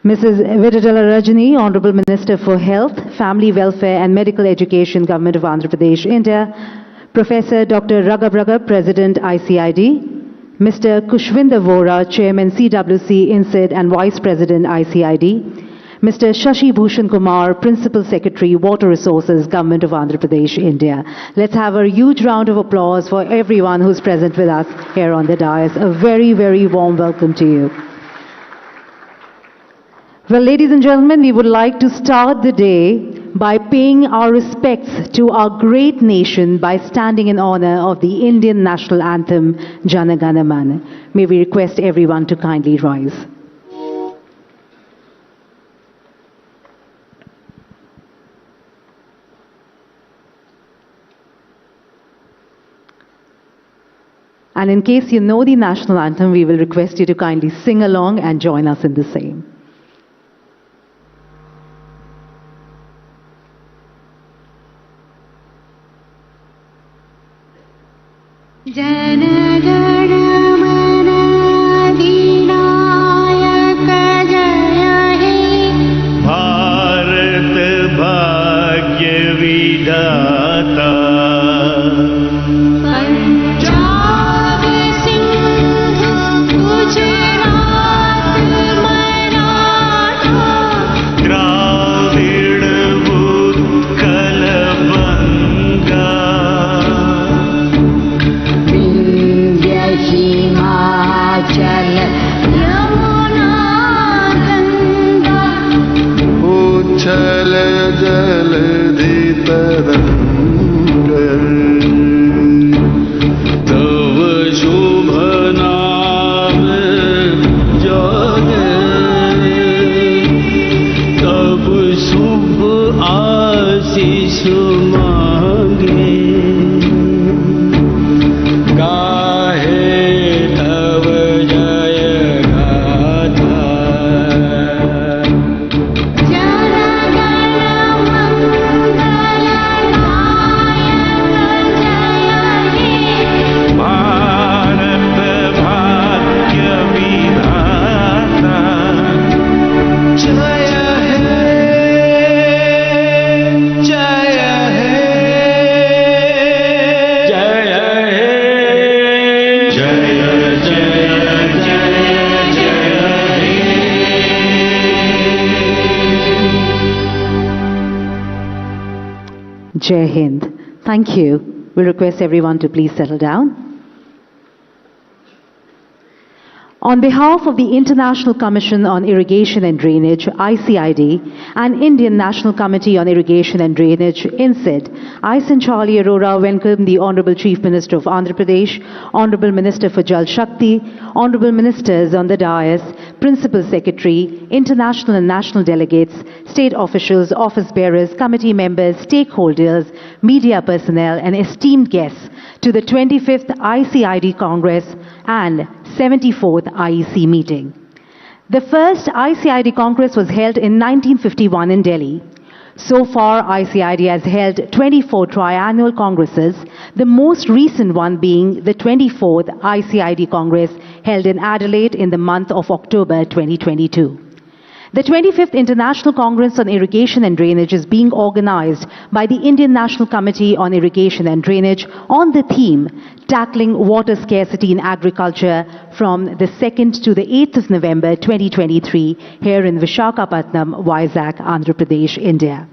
Mrs. Vidadala Rajani, Honorable Minister for Health, Family Welfare and Medical Education, Government of Andhra Pradesh, India. Professor Dr. Raghav Raghav, President, ICID. Mr. Kushwinder Vora, Chairman, CWC, INSID and Vice President, ICID. Mr. Shashi Bhushan Kumar, Principal Secretary, Water Resources, Government of Andhra Pradesh, India. Let's have a huge round of applause for everyone who's present with us here on the dais. A very, very warm welcome to you. Well, ladies and gentlemen, we would like to start the day by paying our respects to our great nation by standing in honor of the Indian national anthem, Jana Gana Mana. May we request everyone to kindly rise. And in case you know the national anthem, we will request you to kindly sing along and join us in the same. Jana Gana Mana Adinayaka Jaya He Bharat Bhagya Vidhata Punjab Sindh Gujarat Maratha Dravid Utkal Banga Himachal Yamuna Ganga Uchal Jaldi Taranga Tav Shubha Naam Jane Tab Shubh Aashish Mange Jai Hind. Thank you. We request everyone to please settle down. On behalf of the International Commission on Irrigation and Drainage, ICID, and Indian National Committee on Irrigation and Drainage, INSID, I, Sanchali Arora, welcome the Honorable Chief Minister of Andhra Pradesh, Honorable Minister for Jal Shakti, Honorable Ministers on the dais, Principal Secretary, international and national delegates, state officials, office bearers, committee members, stakeholders, media personnel, and esteemed guests to the 25th ICID Congress and 74th IEC meeting. The first ICID Congress was held in 1951 in Delhi. So far, ICID has held 24 triannual congresses, the most recent one being the 24th ICID Congress held in Adelaide in the month of October 2022. The 25th International Congress on Irrigation and Drainage is being organized by the Indian National Committee on Irrigation and Drainage on the theme Tackling Water Scarcity in Agriculture from the 2nd to the 8th of November 2023 here in Visakhapatnam, Vizag, Andhra Pradesh, India.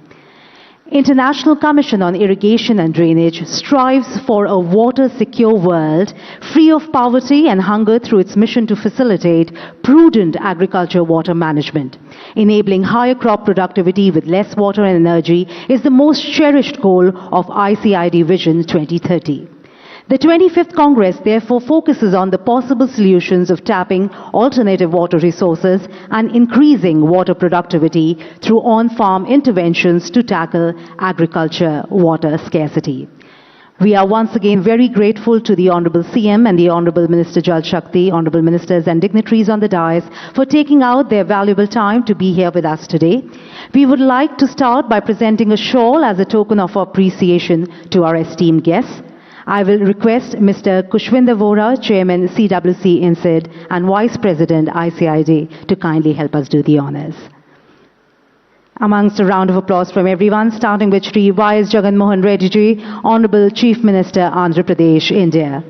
International Commission on Irrigation and Drainage strives for a water-secure world free of poverty and hunger through its mission to facilitate prudent agriculture water management. Enabling higher crop productivity with less water and energy is the most cherished goal of ICID Vision 2030. The 25th Congress therefore focuses on the possible solutions of tapping alternative water resources and increasing water productivity through on-farm interventions to tackle agriculture water scarcity. We are once again very grateful to the Honorable CM and the Honorable Minister Jal Shakti, Honorable Ministers and dignitaries on the dais for taking out their valuable time to be here with us today. We would like to start by presenting a shawl as a token of appreciation to our esteemed guests. I will request Mr. Kushwinder Vora, Chairman CWC INSID and Vice President ICID, to kindly help us do the honors. Amongst a round of applause from everyone, starting with Shri Y.S. Jagan Mohan Reddy ji, Honorable Chief Minister, Andhra Pradesh, India.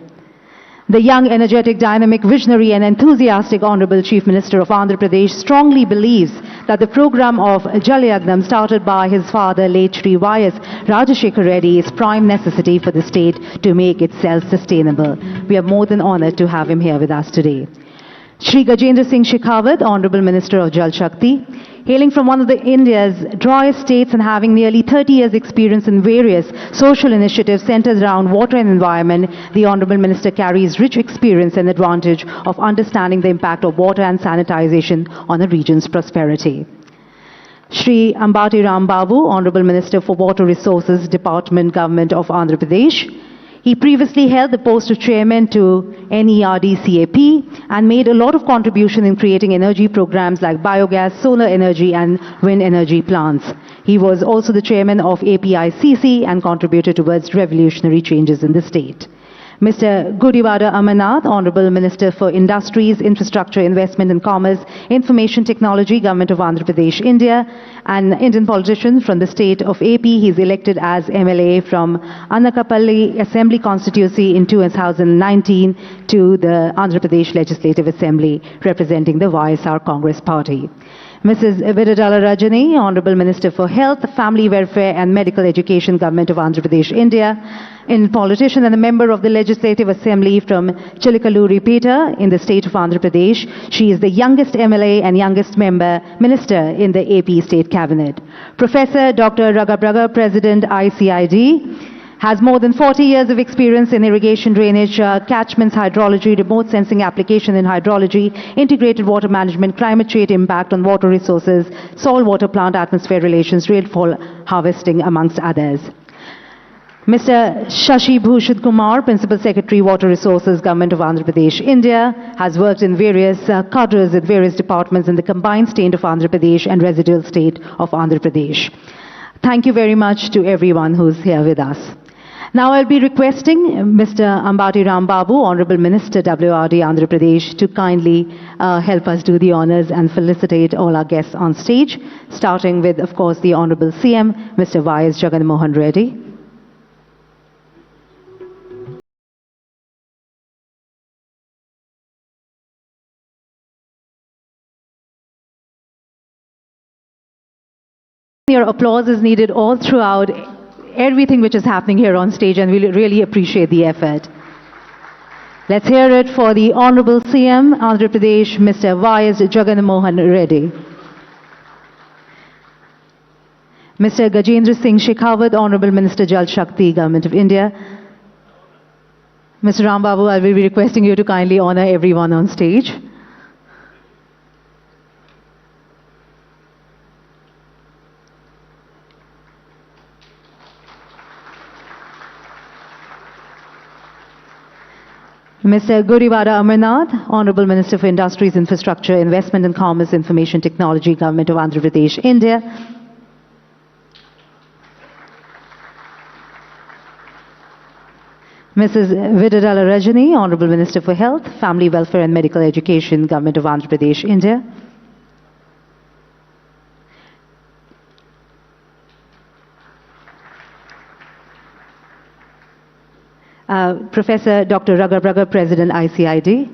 The young, energetic, dynamic, visionary and enthusiastic Honorable Chief Minister of Andhra Pradesh strongly believes that the program of Jal Yagnam started by his father, late Shri Y.S. Rajashekar Reddy, is prime necessity for the state to make it self-sustainable. We are more than honored to have him here with us today. Shri Gajendra Singh Shekhawat, Honorable Minister of Jal Shakti. Hailing from one of India's driest states and having nearly 30 years' experience in various social initiatives centered around water and environment, the Honorable Minister carries rich experience and advantage of understanding the impact of water and sanitization on a region's prosperity. Shri Ambati Ram Babu, Honorable Minister for Water Resources, Department, Government of Andhra Pradesh. He previously held the post of chairman to NERDCAP and made a lot of contribution in creating energy programs like biogas, solar energy and wind energy plants. He was also the chairman of APICC and contributed towards revolutionary changes in the state. Mr. Gudivada Amarnath, Honorable Minister for Industries, Infrastructure, Investment and Commerce, Information Technology, Government of Andhra Pradesh, India, an Indian politician from the state of AP. He is elected as MLA from Anakapalli Assembly Constituency in 2019 to the Andhra Pradesh Legislative Assembly, representing the YSR Congress Party. Mrs. Vidadala Rajani, Honorable Minister for Health, Family Welfare and Medical Education, Government of Andhra Pradesh, India, a politician and a member of the Legislative Assembly from Chilikaluripeta in the state of Andhra Pradesh. She is the youngest MLA and youngest minister in the AP State Cabinet. Professor Dr. Ragabraga, President ICID, has more than 40 years of experience in irrigation, drainage, catchments, hydrology, remote sensing application in hydrology, integrated water management, climate change impact on water resources, soil water plant atmosphere relations, rainfall harvesting, amongst others. Mr. Shashi Bhushan Kumar, Principal Secretary, Water Resources, Government of Andhra Pradesh, India, has worked in various cadres in various departments in the combined state of Andhra Pradesh and residual state of Andhra Pradesh. Thank you very much to everyone who's here with us. Now I'll be requesting Mr. Ambati Ram Babu, Honorable Minister WRD Andhra Pradesh, to kindly help us do the honors and felicitate all our guests on stage, starting with, of course, the Honorable CM, Mr. Y.S. Jagan Mohan Reddy. Your applause is needed all throughout everything which is happening here on stage, and we really appreciate the effort. Let's hear it for the Honorable CM, Andhra Pradesh, Mr. Y.S. Jagan Mohan Reddy. Mr. Gajendra Singh Shekhawat, Honorable Minister Jal Shakti, Government of India. Mr. Ram Babu, I will be requesting you to kindly honor everyone on stage. Mr. Gudivada Amarnath, Honorable Minister for Industries, Infrastructure, Investment and Commerce, Information Technology, Government of Andhra Pradesh, India. Mrs. Vidadala Rajani, Honorable Minister for Health, Family Welfare and Medical Education, Government of Andhra Pradesh, India. Professor Dr. Ragabraga, President ICID.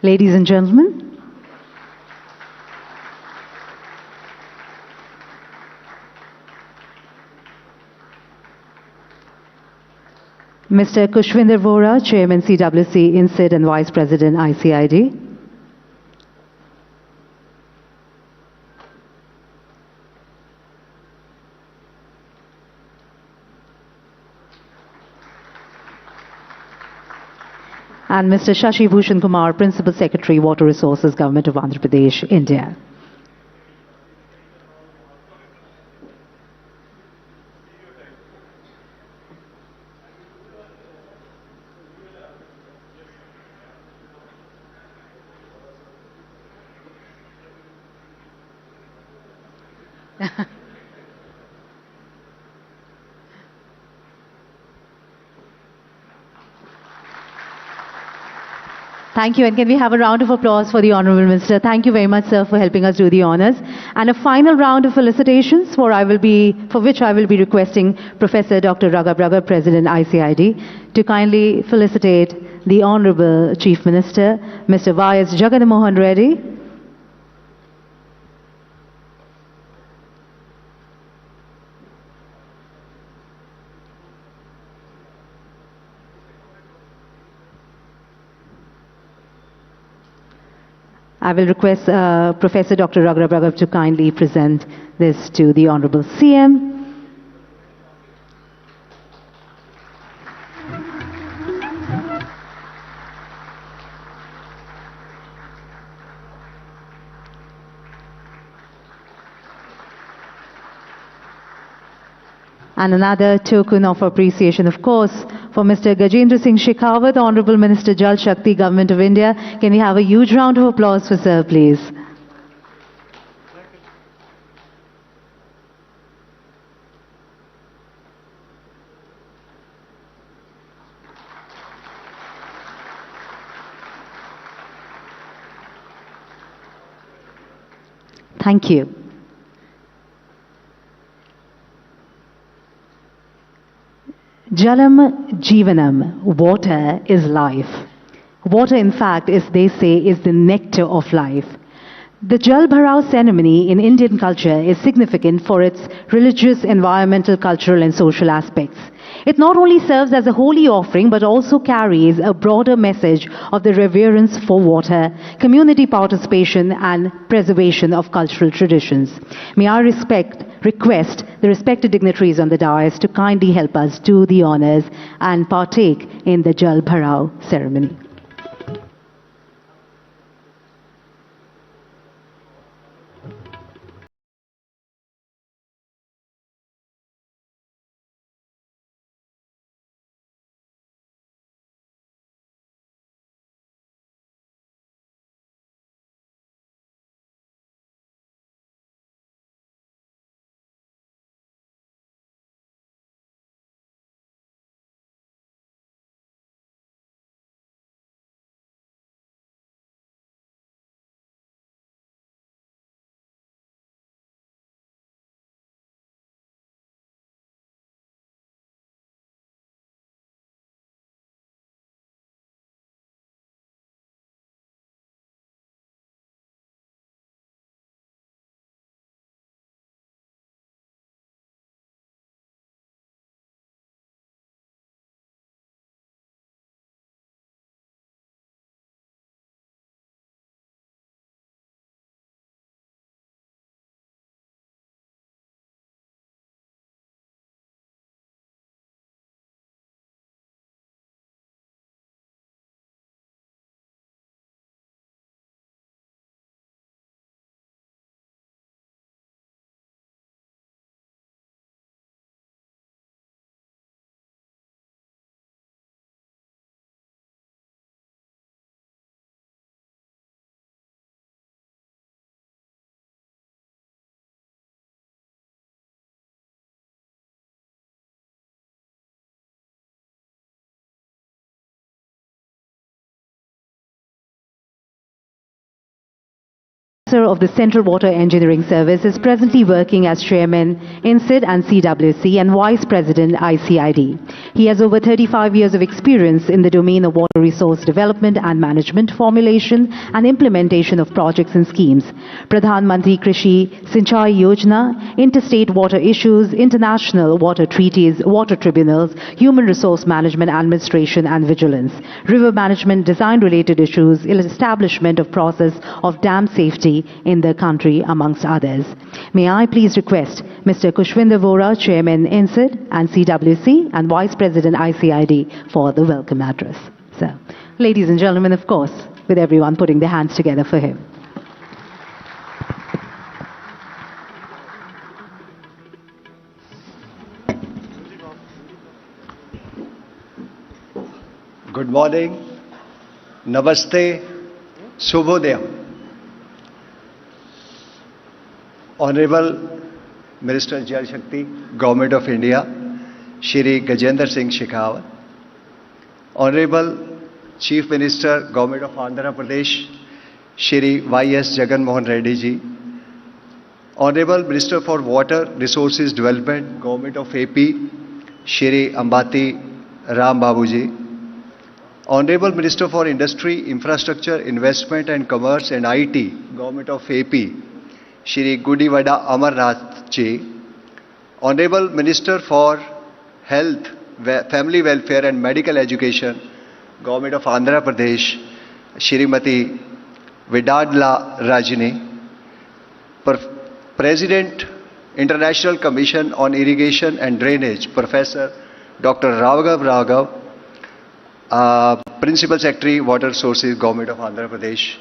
Ladies and gentlemen, Mr. Kushwinder Vora, Chairman CWC INSID and Vice President ICID. And Mr. Shashi Bhushan Kumar, Principal Secretary, Water Resources, Government of Andhra Pradesh, India. Thank you, and can we have a round of applause for the Honourable Minister? Thank you very much, sir, for helping us do the honours. And a final round of felicitations for which I will be requesting Professor Dr. Raghav, President ICID, to kindly felicitate the Honourable Chief Minister, Mr. Y.S. Jagannamohan Reddy. I will request Professor Dr. Raghav to kindly present this to the Honourable CM. And another token of appreciation, of course, for Mr. Gajendra Singh Shekhawat, Honourable Minister Jal Shakti, Government of India. Can we have a huge round of applause for sir, please? Thank you. Jalam Jeevanam, water is life. Water, in fact, they say, is the nectar of life. The Jal Bharao ceremony in Indian culture is significant for its religious, environmental, cultural and social aspects. It not only serves as a holy offering but also carries a broader message of the reverence for water, community participation and preservation of cultural traditions. May I request the respected dignitaries on the dais to kindly help us do the honours and partake in the Jal Bharao ceremony. Of the Central Water Engineering Service is presently working as Chairman ICID and CWC and Vice President ICID. He has over 35 years of experience in the domain of water resource development and management, formulation and implementation of projects and schemes, Pradhan Mantri Krishi Sinchai Yojana, interstate water issues, international water treaties, water tribunals, human resource management, administration and vigilance, river management, design-related issues, establishment of process of dam safety in the country, amongst others. May I please request Mr. Kushwinder Vora, Chairman INCID and CWC and Vice President ICID for the welcome address. So, ladies and gentlemen, of course, with everyone putting their hands together for him. Good morning, Namaste, Shubhodaya. Honorable Minister Jal Shakti, Government of India, Shri Gajendra Singh Shekhawat, Honorable Chief Minister, Government of Andhra Pradesh, Shri Y.S. Jagan Mohan Reddy ji, Honorable Minister for Water Resources Development, Government of AP, Shri Ambati Ram Babu ji, Honorable Minister for Industry, Infrastructure, Investment and Commerce and IT, Government of AP, Shri Gudivada Amarnath ji, Honorable Minister for Health, Family Welfare and Medical Education, Government of Andhra Pradesh, Shrimati Vidadla Rajini, President, International Commission on Irrigation and Drainage, Professor Dr. Raghav, Principal Secretary, Water Resources, Government of Andhra Pradesh,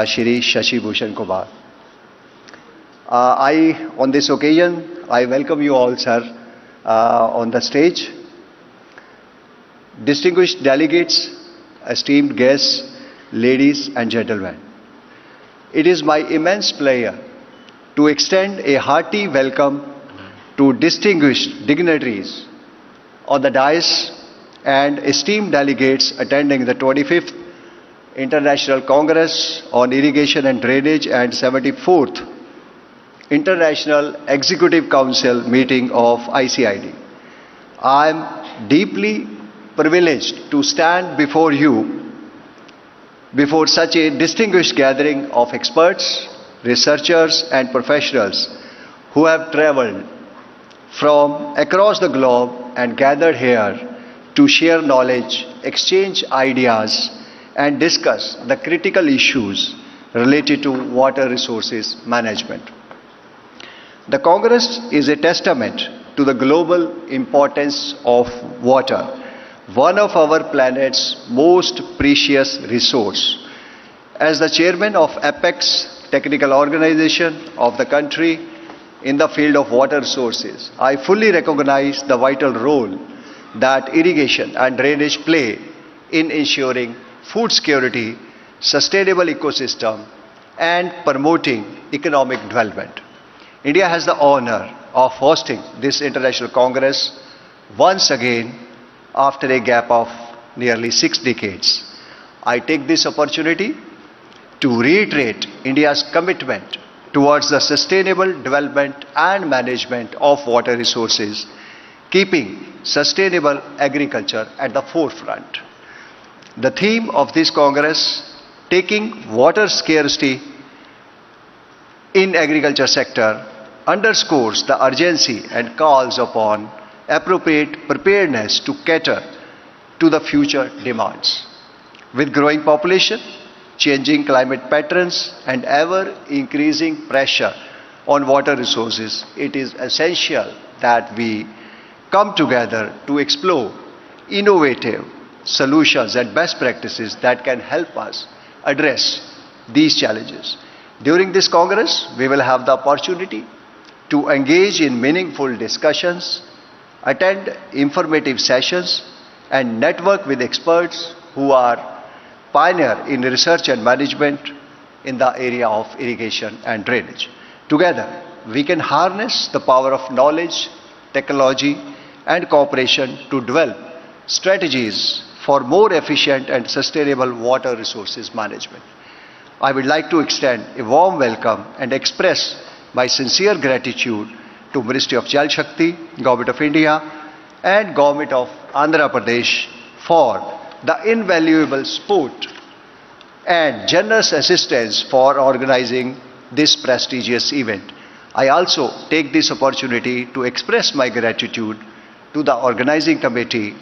Shri Shashi Bhushan Kumar. On this occasion, I welcome you all, sir, on the stage. Distinguished delegates, esteemed guests, ladies and gentlemen. It is my immense pleasure to extend a hearty welcome to distinguished dignitaries on the dais and esteemed delegates attending the 25th International Congress on Irrigation and Drainage and 74th International Executive Council meeting of ICID. I am deeply privileged to stand before you, before such a distinguished gathering of experts, researchers and professionals who have traveled from across the globe and gathered here to share knowledge, exchange ideas and discuss the critical issues related to water resources management. The Congress is a testament to the global importance of water, one of our planet's most precious resource. As the chairman of Apex Technical Organization of the country in the field of water resources, I fully recognize the vital role that irrigation and drainage play in ensuring food security, sustainable ecosystem, and promoting economic development. India has the honor of hosting this International Congress once again after a gap of nearly 6 decades. I take this opportunity to reiterate India's commitment towards the sustainable development and management of water resources, keeping sustainable agriculture at the forefront. The theme of this Congress, taking water scarcity in agriculture sector, underscores the urgency and calls upon appropriate preparedness to cater to the future demands. With growing population, changing climate patterns and ever increasing pressure on water resources, it is essential that we come together to explore innovative solutions and best practices that can help us address these challenges. During this Congress, we will have the opportunity to engage in meaningful discussions, attend informative sessions, and network with experts who are pioneer in research and management in the area of irrigation and drainage. Together, we can harness the power of knowledge, technology, and cooperation to develop strategies for more efficient and sustainable water resources management. I would like to extend a warm welcome and express my sincere gratitude to Ministry of Jal Shakti, Government of India, and Government of Andhra Pradesh for the invaluable support and generous assistance for organizing this prestigious event. I also take this opportunity to express my gratitude to the organizing committee,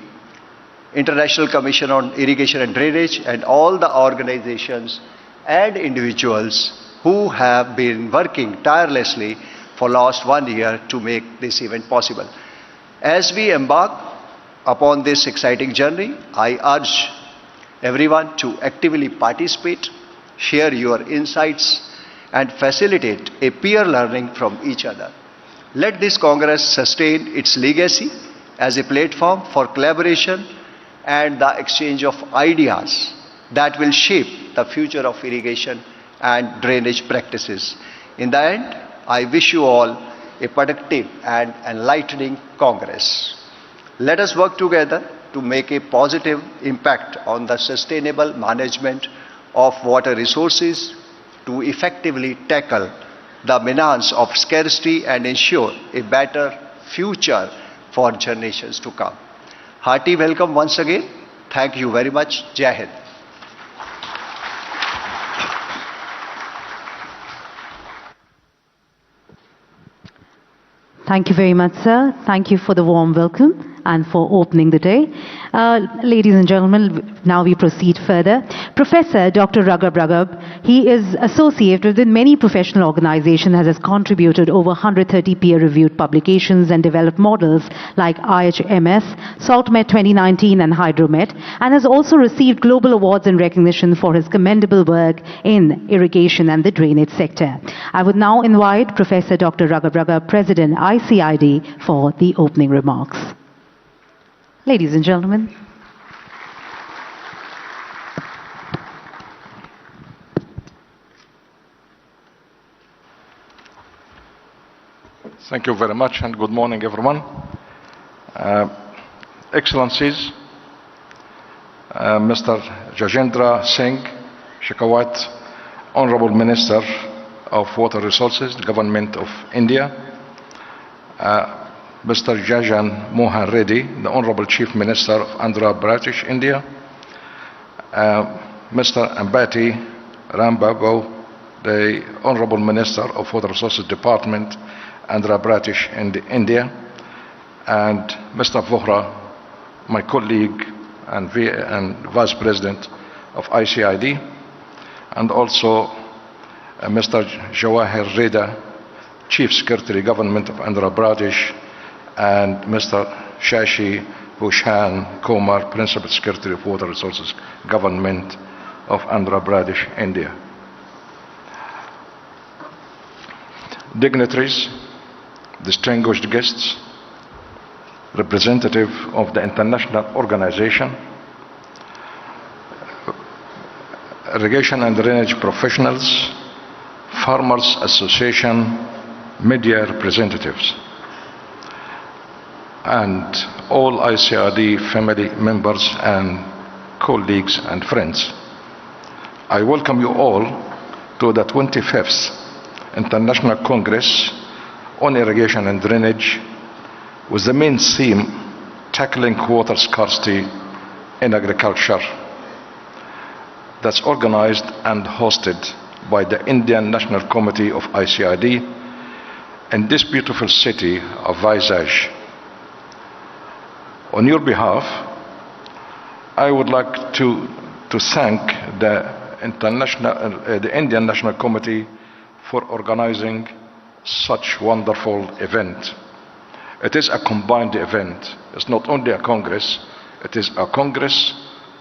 International Commission on Irrigation and Drainage, and all the organizations and individuals who have been working tirelessly for last 1 year to make this event possible. As we embark upon this exciting journey, I urge everyone to actively participate, share your insights, and facilitate a peer learning from each other. Let this Congress sustain its legacy as a platform for collaboration and the exchange of ideas that will shape the future of irrigation and drainage practices. In the end, I wish you all a productive and enlightening Congress. Let us work together to make a positive impact on the sustainable management of water resources to effectively tackle the menace of scarcity and ensure a better future for generations to come. Hearty welcome once again. Thank you very much. Jai Hind. Thank you very much, sir. Thank you for the warm welcome and for opening the day. Ladies and gentlemen, now we proceed further. Professor Dr. Raghav, he is associated with many professional organizations and has contributed over 130 peer-reviewed publications and developed models like IHMS, SaltMet 2019 and Hydromet, and has also received global awards and recognition for his commendable work in irrigation and the drainage sector. I would now invite Professor Dr. Raghav, President ICID, for the opening remarks. Ladies and gentlemen. Thank you very much and good morning, everyone. Excellencies, Mr. Jajendra Singh Shekhawat, Honorable Minister of Water Resources, the Government of India, Mr. Jagan Mohan Reddy, the Honorable Chief Minister of Andhra Pradesh, India, Mr. Ambati Rambabu, the Honorable Minister of Water Resources Department, Andhra Pradesh, India, and Mr. Vohra, my colleague and Vice President of ICID, and also Mr. Jawahir Reda, Chief Secretary Government of Andhra Pradesh, and Mr. Shashi Bhushan Kumar, Principal Secretary of Water Resources Government of Andhra Pradesh, India. Dignitaries, distinguished guests, representative of the international organization, irrigation and drainage professionals, farmers association, media representatives, and all ICID family members and colleagues and friends. I welcome you all to the 25th International Congress on Irrigation and Drainage, with the main theme tackling water scarcity in agriculture, that's organized and hosted by the Indian National Committee of ICID in this beautiful city of Vizag. On your behalf, I would like to thank the Indian National Committee for organizing such wonderful event. It is a combined event. It's not only a Congress, it is a Congress,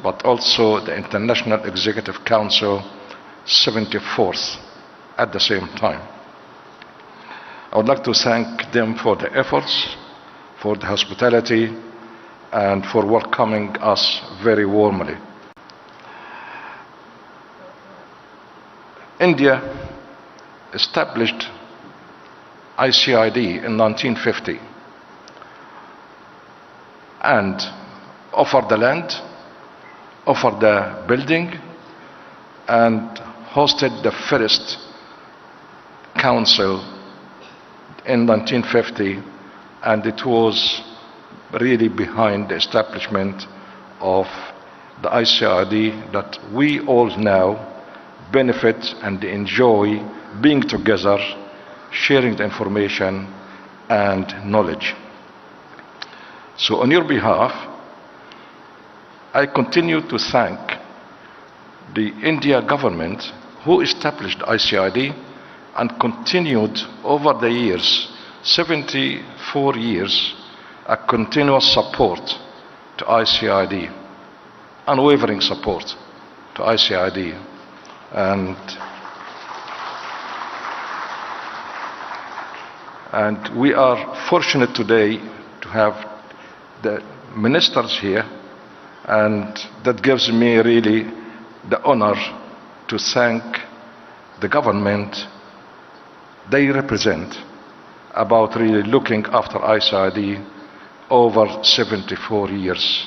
but also the International Executive Council 74th at the same time. I would like to thank them for the efforts, for the hospitality, and for welcoming us very warmly. India established ICID in 1950 and offered the land, offered the building, and hosted the first council in 1950, and it was really behind the establishment of the ICID that we all now benefit and enjoy being together, sharing the information and knowledge. So on your behalf, I continue to thank the India government who established ICID and continued over the years, 74 years, a continuous support to ICID, unwavering support to ICID. And we are fortunate today to have the ministers here, and that gives me really the honor to thank the government they represent about really looking after ICID over 74 years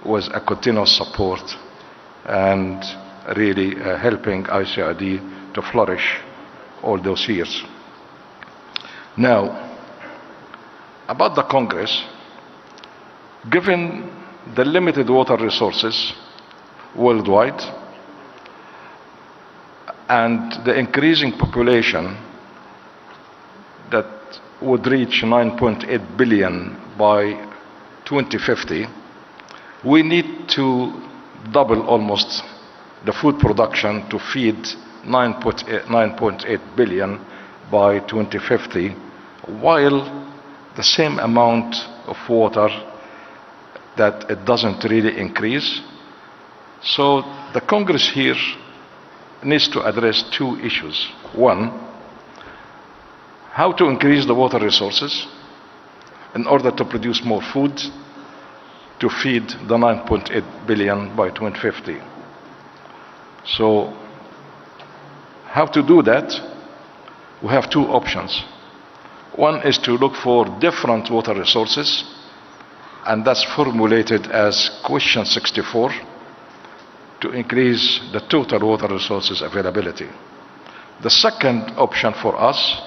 with a continuous support and really helping ICID to flourish all those years. Now, about the Congress, given the limited water resources worldwide and the increasing population that would reach 9.8 billion by 2050, we need to double almost the food production to feed 9.8 billion by 2050, while the same amount of water that it doesn't really increase. So the Congress here needs to address two issues. One, how to increase the water resources in order to produce more food to feed the 9.8 billion by 2050. So how to do that? We have two options. One is to look for different water resources, and that's formulated as question 64, to increase the total water resources availability. The second option for us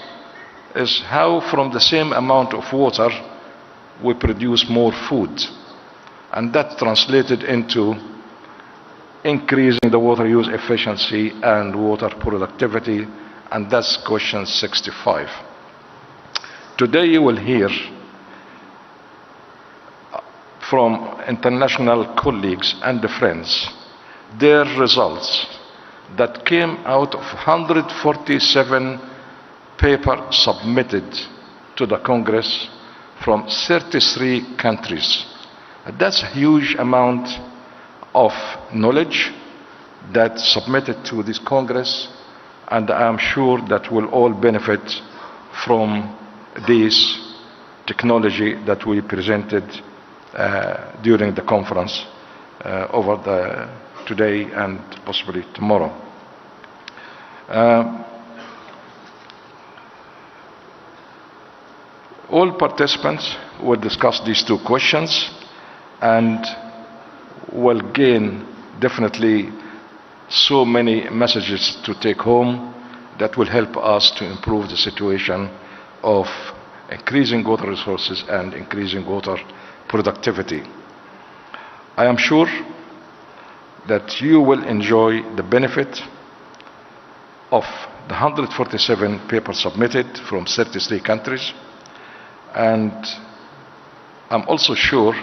is how from the same amount of water we produce more food, and that translated into increasing the water use efficiency and water productivity, and that's question 65. Today you will hear from international colleagues and friends their results that came out of 147 papers submitted to the Congress from 33 countries. That's a huge amount of knowledge that's submitted to this Congress, and I'm sure that we'll all benefit from this technology that we presented during the conference over today and possibly tomorrow. All participants will discuss these two questions and will gain definitely so many messages to take home that will help us to improve the situation of increasing water resources and increasing water productivity. I am sure that you will enjoy the benefit of the 147 papers submitted from 33 countries, and I'm also sure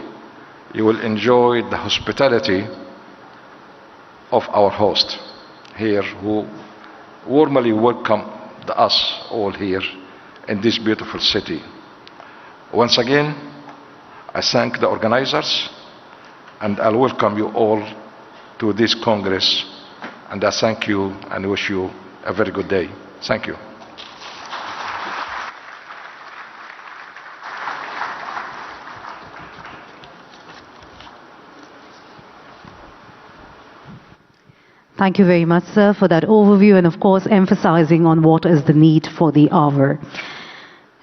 you will enjoy the hospitality of our host here, who warmly welcomed us all here in this beautiful city. Once again, I thank the organizers, and I'll welcome you all to this Congress, and I thank you and wish you a very good day. Thank you. Thank you very much, sir, for that overview and, of course, emphasizing on what is the need for the hour.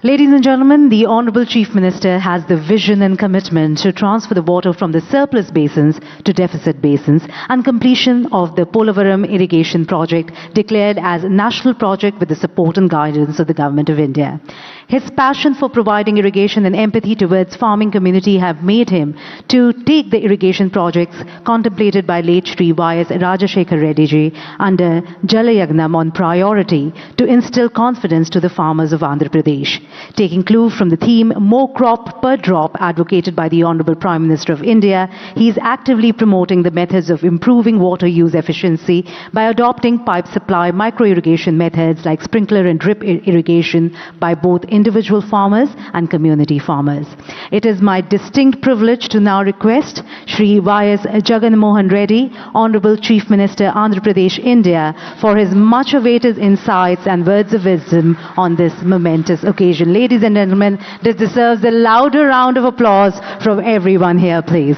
Ladies and gentlemen, the Honorable Chief Minister has the vision and commitment to transfer the water from the surplus basins to deficit basins, and completion of the Polavaram irrigation project declared as a national project with the support and guidance of the Government of India. His passion for providing irrigation and empathy towards farming community have made him to take the irrigation projects contemplated by late Shri Y.S. Rajashekhar Reddy ji under Jalayagnam on priority to instill confidence to the farmers of Andhra Pradesh. Taking clue from the theme More Crop Per Drop advocated by the Honorable Prime Minister of India, he is actively promoting the methods of improving water use efficiency by adopting pipe supply micro-irrigation methods like sprinkler and drip irrigation by both individual farmers and community farmers. It is my distinct privilege to now request Shri Y.S. Jagan Mohan Reddy, Honorable Chief Minister, Andhra Pradesh, India, for his much awaited insights and words of wisdom on this momentous occasion. Ladies and gentlemen, this deserves a louder round of applause from everyone here, please.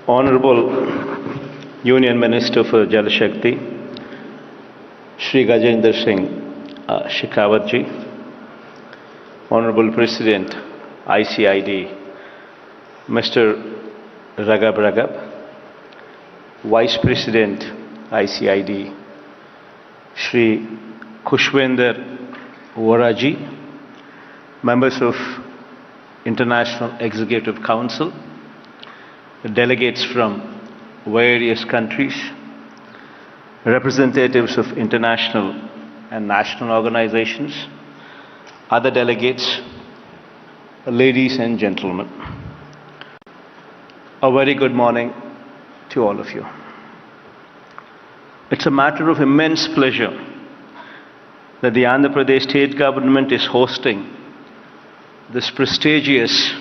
Honorable Union Minister for Jal Shakti, Shri Gajendra Singh Shekhawat ji, Honorable President ICID, Mr. Ragab, Vice President ICID, Shri Khushwender Vora ji, members of International Executive Council, delegates from various countries, representatives of international and national organizations, other delegates, ladies and gentlemen. A very good morning to all of you. It's a matter of immense pleasure that the Andhra Pradesh state government is hosting this prestigious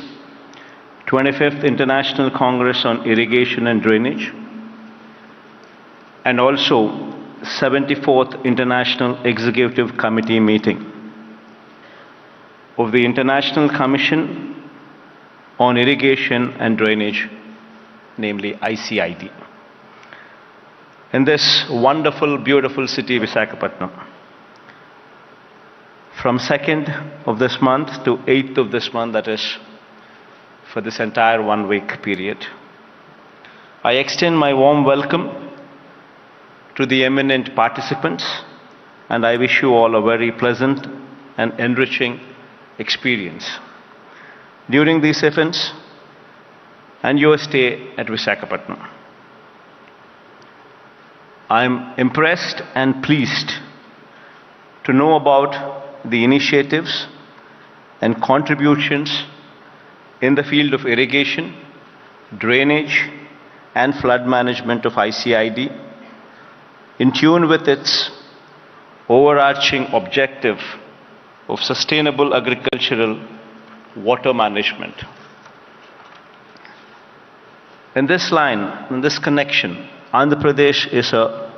25th International Congress on Irrigation and Drainage and also 74th International Executive Committee meeting of the International Commission on Irrigation and Drainage, namely ICID, in this wonderful, beautiful city, Visakhapatnam. From 2nd of this month to 8th of this month, that is for this entire 1 week period, I extend my warm welcome to the eminent participants, and I wish you all a very pleasant and enriching experience during these events and your stay at Visakhapatnam. I am impressed and pleased to know about the initiatives and contributions in the field of irrigation, drainage, and flood management of ICID, in tune with its overarching objective of sustainable agricultural water management. In this line, in this connection, Andhra Pradesh is a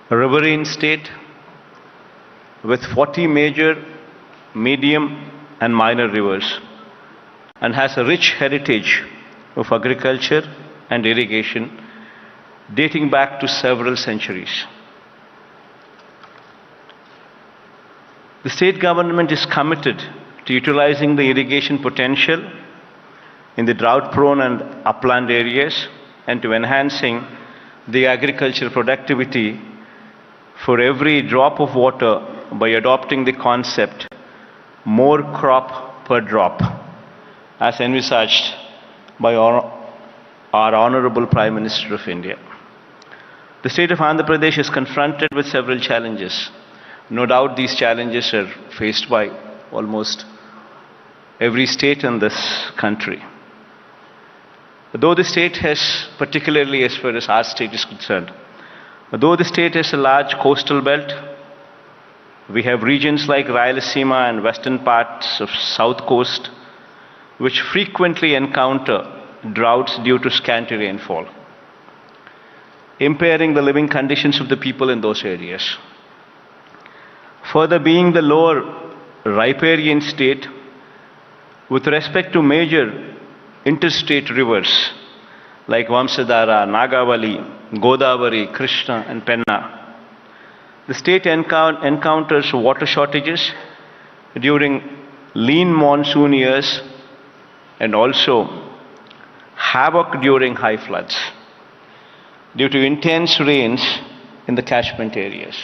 riverine state with 40 major, medium, and minor rivers, and has a rich heritage of agriculture and irrigation dating back to several centuries. The state government is committed to utilizing the irrigation potential in the drought-prone and upland areas and to enhancing the agricultural productivity for every drop of water by adopting the concept more crop per drop, as envisaged by our Honorable Prime Minister of India. The state of Andhra Pradesh is confronted with several challenges. No doubt these challenges are faced by almost every state in this country. Though the state has, particularly as far as our state is concerned, though the state has a large coastal belt, we have regions like Rayalaseema and western parts of south coast which frequently encounter droughts due to scanty rainfall, impairing the living conditions of the people in those areas. Further, being the lower riparian state, with respect to major interstate rivers like Vamsadhara, Nagavali, Godavari, Krishna, and Penna, the state encounters water shortages during lean monsoon years and also havoc during high floods due to intense rains in the catchment areas.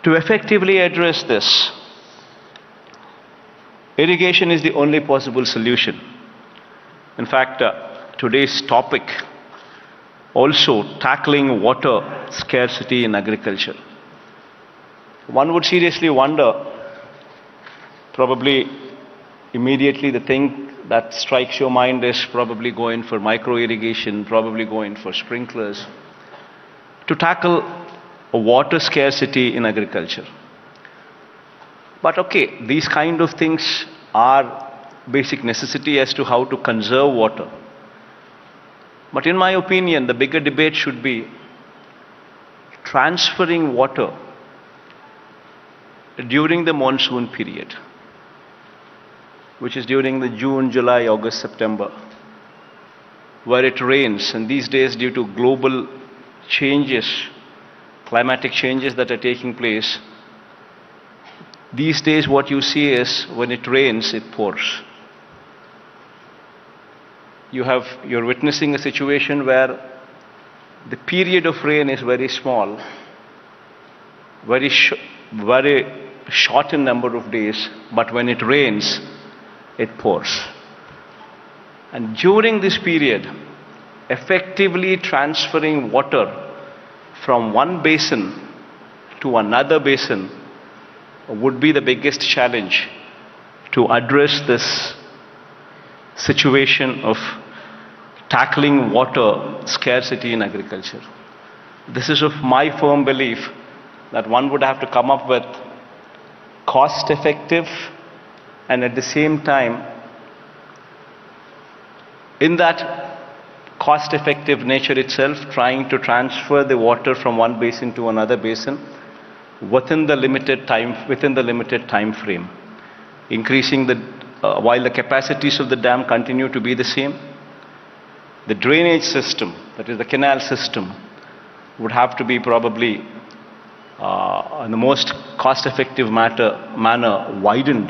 To effectively address this, irrigation is the only possible solution. In fact, today's topic also tackling water scarcity in agriculture. One would seriously wonder, probably immediately the thing that strikes your mind is probably going for micro irrigation, probably going for sprinklers to tackle a water scarcity in agriculture. But okay, these kind of things are basic necessity as to how to conserve water. But in my opinion, the bigger debate should be transferring water during the monsoon period, which is during the June, July, August, September, where it rains, and these days due to global changes, climatic changes that are taking place, these days what you see is when it rains, it pours. You're witnessing a situation where the period of rain is very small, very short in number of days, but when it rains, it pours. And during this period, effectively transferring water from one basin to another basin would be the biggest challenge to address this situation of tackling water scarcity in agriculture. This is of my firm belief that one would have to come up with cost-effective and at the same time, in that cost-effective nature itself, trying to transfer the water from one basin to another basin within the limited time frame, increasing while the capacities of the dam continue to be the same. The drainage system, that is the canal system, would have to be probably in the most cost-effective manner widened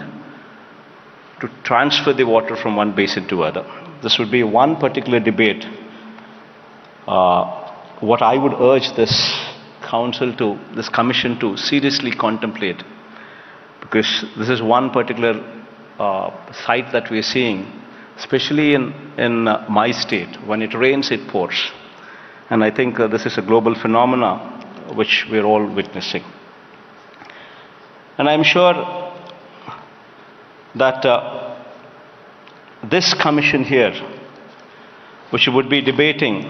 to transfer the water from one basin to other. This would be one particular debate. What I would urge this commission to seriously contemplate, because this is one particular site that we are seeing, especially in my state. When it rains, it pours. And I think this is a global phenomena which we're all witnessing. And I'm sure that this commission here, which would be debating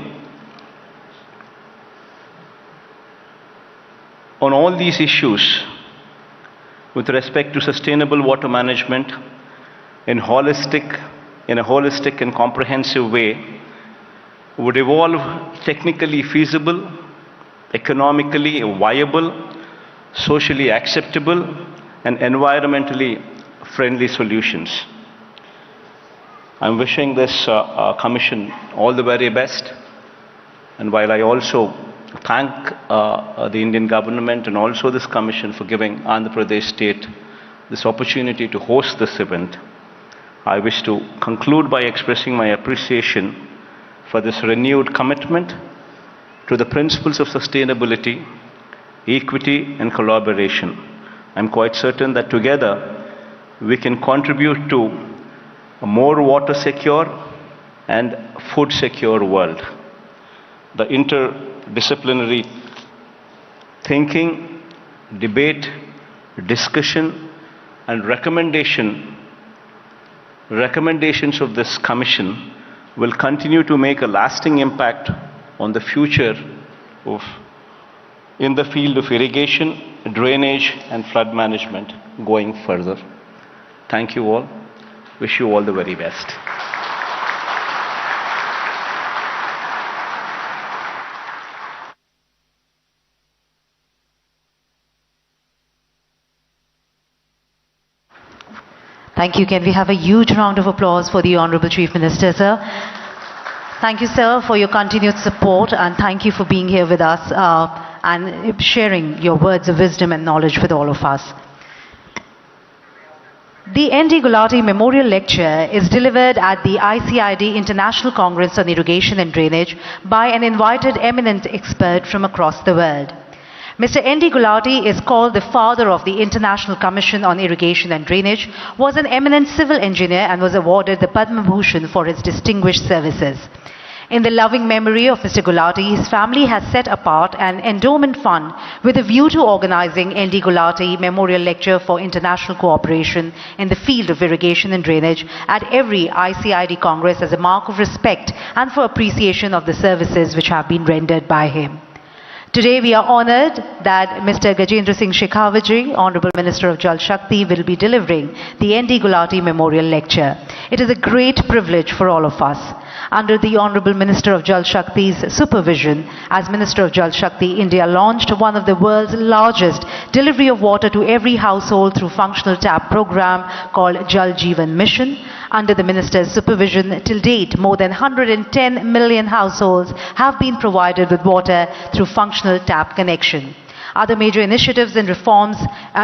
on all these issues with respect to sustainable water management in a holistic and comprehensive way, would evolve technically feasible, economically viable, socially acceptable, and environmentally friendly solutions. I'm wishing this commission all the very best, and while I also thank the Indian government and also this commission for giving Andhra Pradesh state this opportunity to host this event, I wish to conclude by expressing my appreciation for this renewed commitment to the principles of sustainability, equity, and collaboration. I'm quite certain that together we can contribute to a more water secure and food secure world. The interdisciplinary thinking, debate, discussion, and recommendations of this commission will continue to make a lasting impact on the future in the field of irrigation, drainage, and flood management going further. Thank you all. Wish you all the very best. Thank you. Can we have a huge round of applause for the Honorable Chief Minister, sir? Thank you, sir, for your continued support, and thank you for being here with us and sharing your words of wisdom and knowledge with all of us. The N.D. Gulati Memorial Lecture is delivered at the ICID International Congress on Irrigation and Drainage by an invited eminent expert from across the world. Mr. N.D. Gulati is called the father of the International Commission on Irrigation and Drainage, was an eminent civil engineer and was awarded the Padma Bhushan for his distinguished services. In the loving memory of Mr. Gulati, his family has set apart an endowment fund with a view to organizing N.D. Gulati Memorial Lecture for international cooperation in the field of irrigation and drainage at every ICID Congress as a mark of respect and for appreciation of the services which have been rendered by him. Today we are honored that Mr. Gajendra Singh Shekhawat, Honorable Minister of Jal Shakti, will be delivering the N.D. Gulati Memorial Lecture. It is a great privilege for all of us. Under the Honorable Minister of Jal Shakti's supervision, as Minister of Jal Shakti, India launched one of the world's largest delivery of water to every household through functional tap program called Jal Jeevan Mission. Under the minister's supervision, till date, more than 110 million households have been provided with water through functional tap connection. Other major initiatives and reforms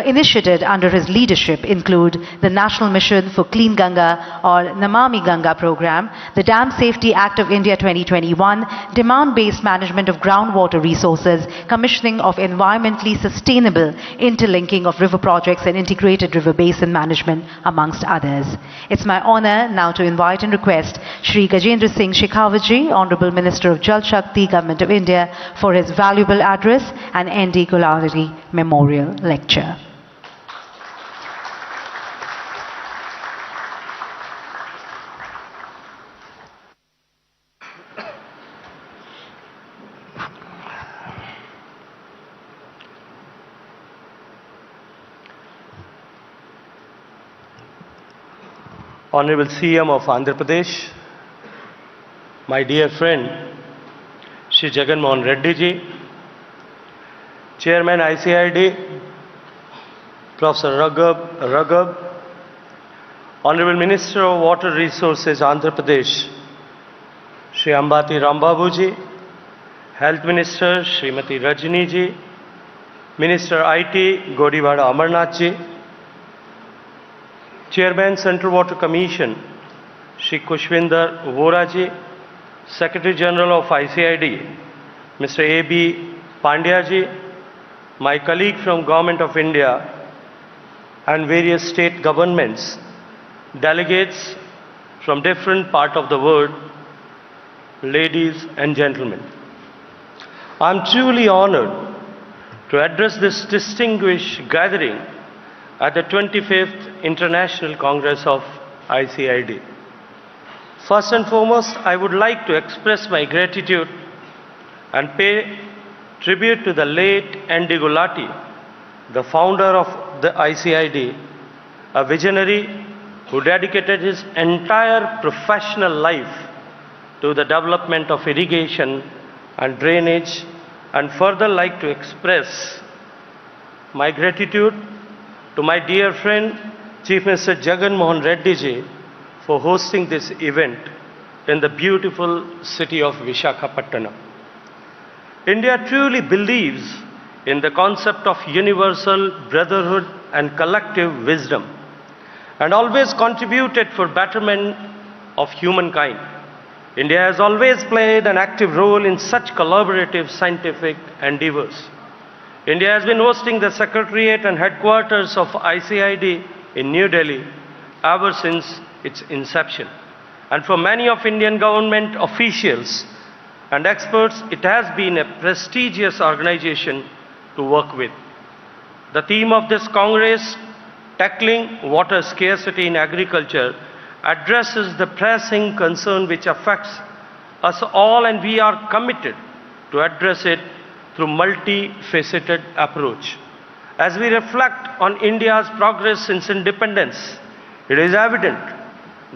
initiated under his leadership include the National Mission for Clean Ganga or Namami Ganga program, the Dam Safety Act of India 2021, demand-based management of groundwater resources, commissioning of environmentally sustainable interlinking of river projects and integrated river basin management, amongst others. It's my honor now to invite and request Shri Gajendra Singh Shekhawat-ji, Honorable Minister of Jal Shakti, Government of India, for his valuable address and ND Gulari Memorial Lecture. Honorable CM of Andhra Pradesh, my dear friend, Shri Jagan Mohan Reddy ji, Chairman ICID, Professor Raghav, Honorable Minister of Water Resources, Andhra Pradesh, Shri Ambati Rambabu ji, Health Minister, Srimati Rajni ji, Minister IT, Godivada Amarnath ji, Chairman Central Water Commission, Shri Kushwinder Vora ji, Secretary General of ICID, Mr. A.B. Pandya ji, my colleague from Government of India and various state governments, delegates from different parts of the world, ladies and gentlemen. I am truly honored to address this distinguished gathering at the 25th International Congress of ICID. First and foremost, I would like to express my gratitude and pay tribute to the late N.D. Gulati, the founder of the ICID, a visionary who dedicated his entire professional life to the development of irrigation and drainage, and further like to express my gratitude to my dear friend Chief Minister Jagan Mohan Reddy ji for hosting this event in the beautiful city of Visakhapatnam. India truly believes in the concept of universal brotherhood and collective wisdom, and always contributed for betterment of humankind. India has always played an active role in such collaborative scientific endeavors. India has been hosting the Secretariat and headquarters of ICID in New Delhi ever since its inception. And for many of Indian government officials and experts, it has been a prestigious organization to work with. The theme of this Congress, Tackling Water Scarcity in Agriculture, addresses the pressing concern which affects us all, and we are committed to address it through multifaceted approach. As we reflect on India's progress since independence, it is evident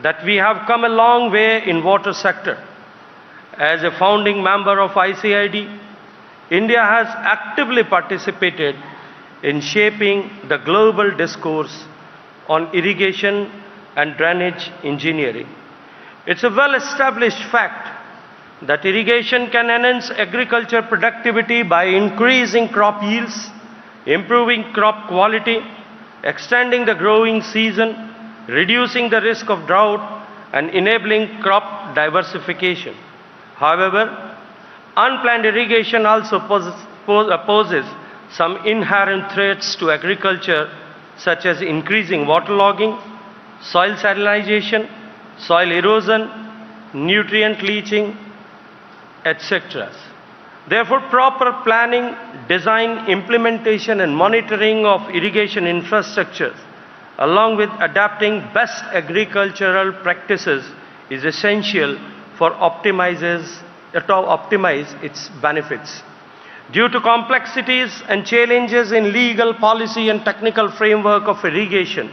that we have come a long way in water sector. As a founding member of ICID, India has actively participated in shaping the global discourse on irrigation and drainage engineering. It's a well-established fact that irrigation can enhance agriculture productivity by increasing crop yields, improving crop quality, extending the growing season, reducing the risk of drought, and enabling crop diversification. However, unplanned irrigation also poses some inherent threats to agriculture, such as increasing waterlogging, soil salinization, soil erosion, nutrient leaching, etc. Therefore, proper planning, design, implementation and monitoring of irrigation infrastructure, along with adapting best agricultural practices, is essential for optimize its benefits. Due to complexities and challenges in legal, policy and technical framework of irrigation,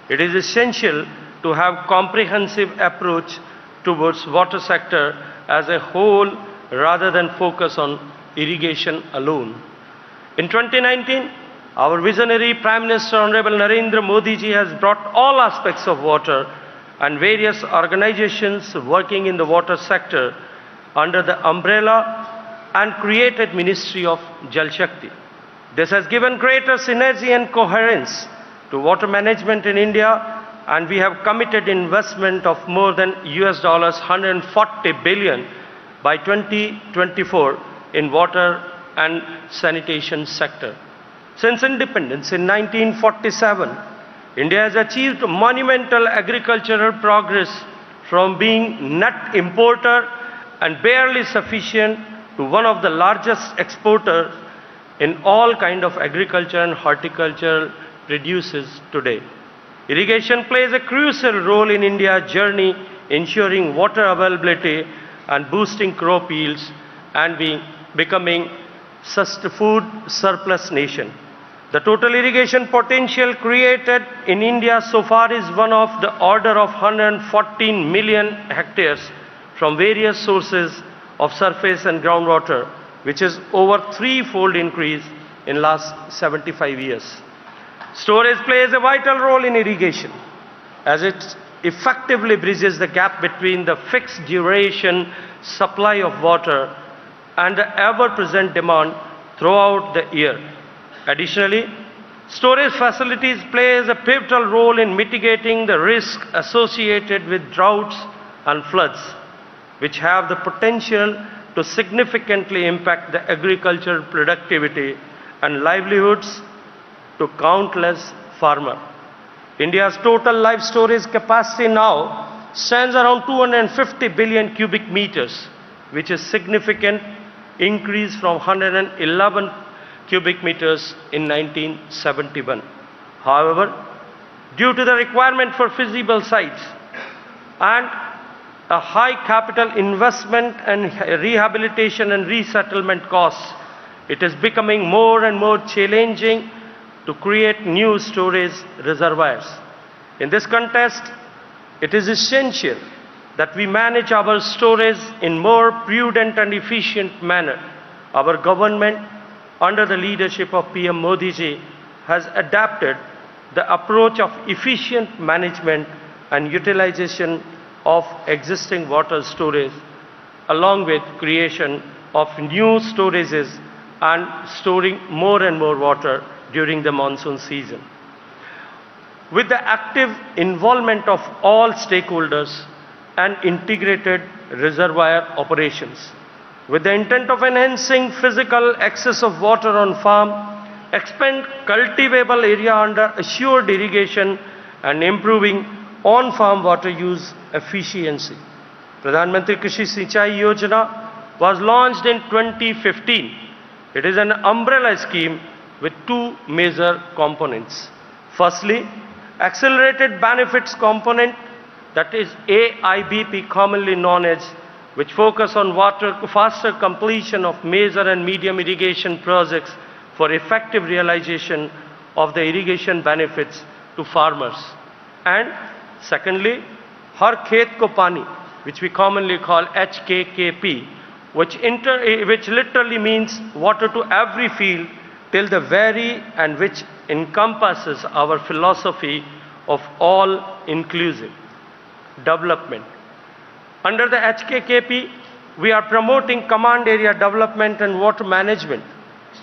it is essential to have comprehensive approach towards water sector as a whole rather than focus on irrigation alone. In 2019, our visionary Prime Minister Honorable Narendra Modi ji has brought all aspects of water and various organizations working in the water sector under the umbrella and created Ministry of Jal Shakti. This has given greater synergy and coherence to water management in India, and we have committed investment of more than $140 billion by 2024 in water and sanitation sector. Since independence in 1947, India has achieved monumental agricultural progress from being net importer and barely sufficient to one of the largest exporters in all kind of agriculture and horticultural produces today. Irrigation plays a crucial role in India's journey, ensuring water availability and boosting crop yields and becoming food surplus nation. The total irrigation potential created in India so far is one of the order of 114 million hectares from various sources of surface and groundwater, which is over threefold increase in last 75 years. Storage plays a vital role in irrigation as it effectively bridges the gap between the fixed duration supply of water and the ever-present demand throughout the year. Additionally, storage facilities play a pivotal role in mitigating the risk associated with droughts and floods, which have the potential to significantly impact the agricultural productivity and livelihoods to countless farmers. India's total live storage capacity now stands around 250 billion cubic meters, which is significant increase from 111 cubic meters in 1971. However, due to the requirement for feasible sites and a high capital investment and rehabilitation and resettlement costs, it is becoming more and more challenging to create new storage reservoirs. In this context, it is essential that we manage our storage in more prudent and efficient manner. Our government, under the leadership of PM Modi ji, has adapted the approach of efficient management and utilization of existing water storage, along with creation of new storages and storing more and more water during the monsoon season. With the active involvement of all stakeholders and integrated reservoir operations, with the intent of enhancing physical access of water on farm, expand cultivable area under assured irrigation, and improving on-farm water use efficiency. Pradhan Mantri Krishi Sinchai Yojana was launched in 2015. It is an umbrella scheme with two major components. Firstly, accelerated benefits component, that is AIBP, commonly known as, which focus on faster completion of major and medium irrigation projects for effective realization of the irrigation benefits to farmers. And secondly, Har Khet Ko Pani, which we commonly call HKKP, which literally means water to every field till the very, and which encompasses our philosophy of all-inclusive development. Under the HKKP, we are promoting command area development and water management.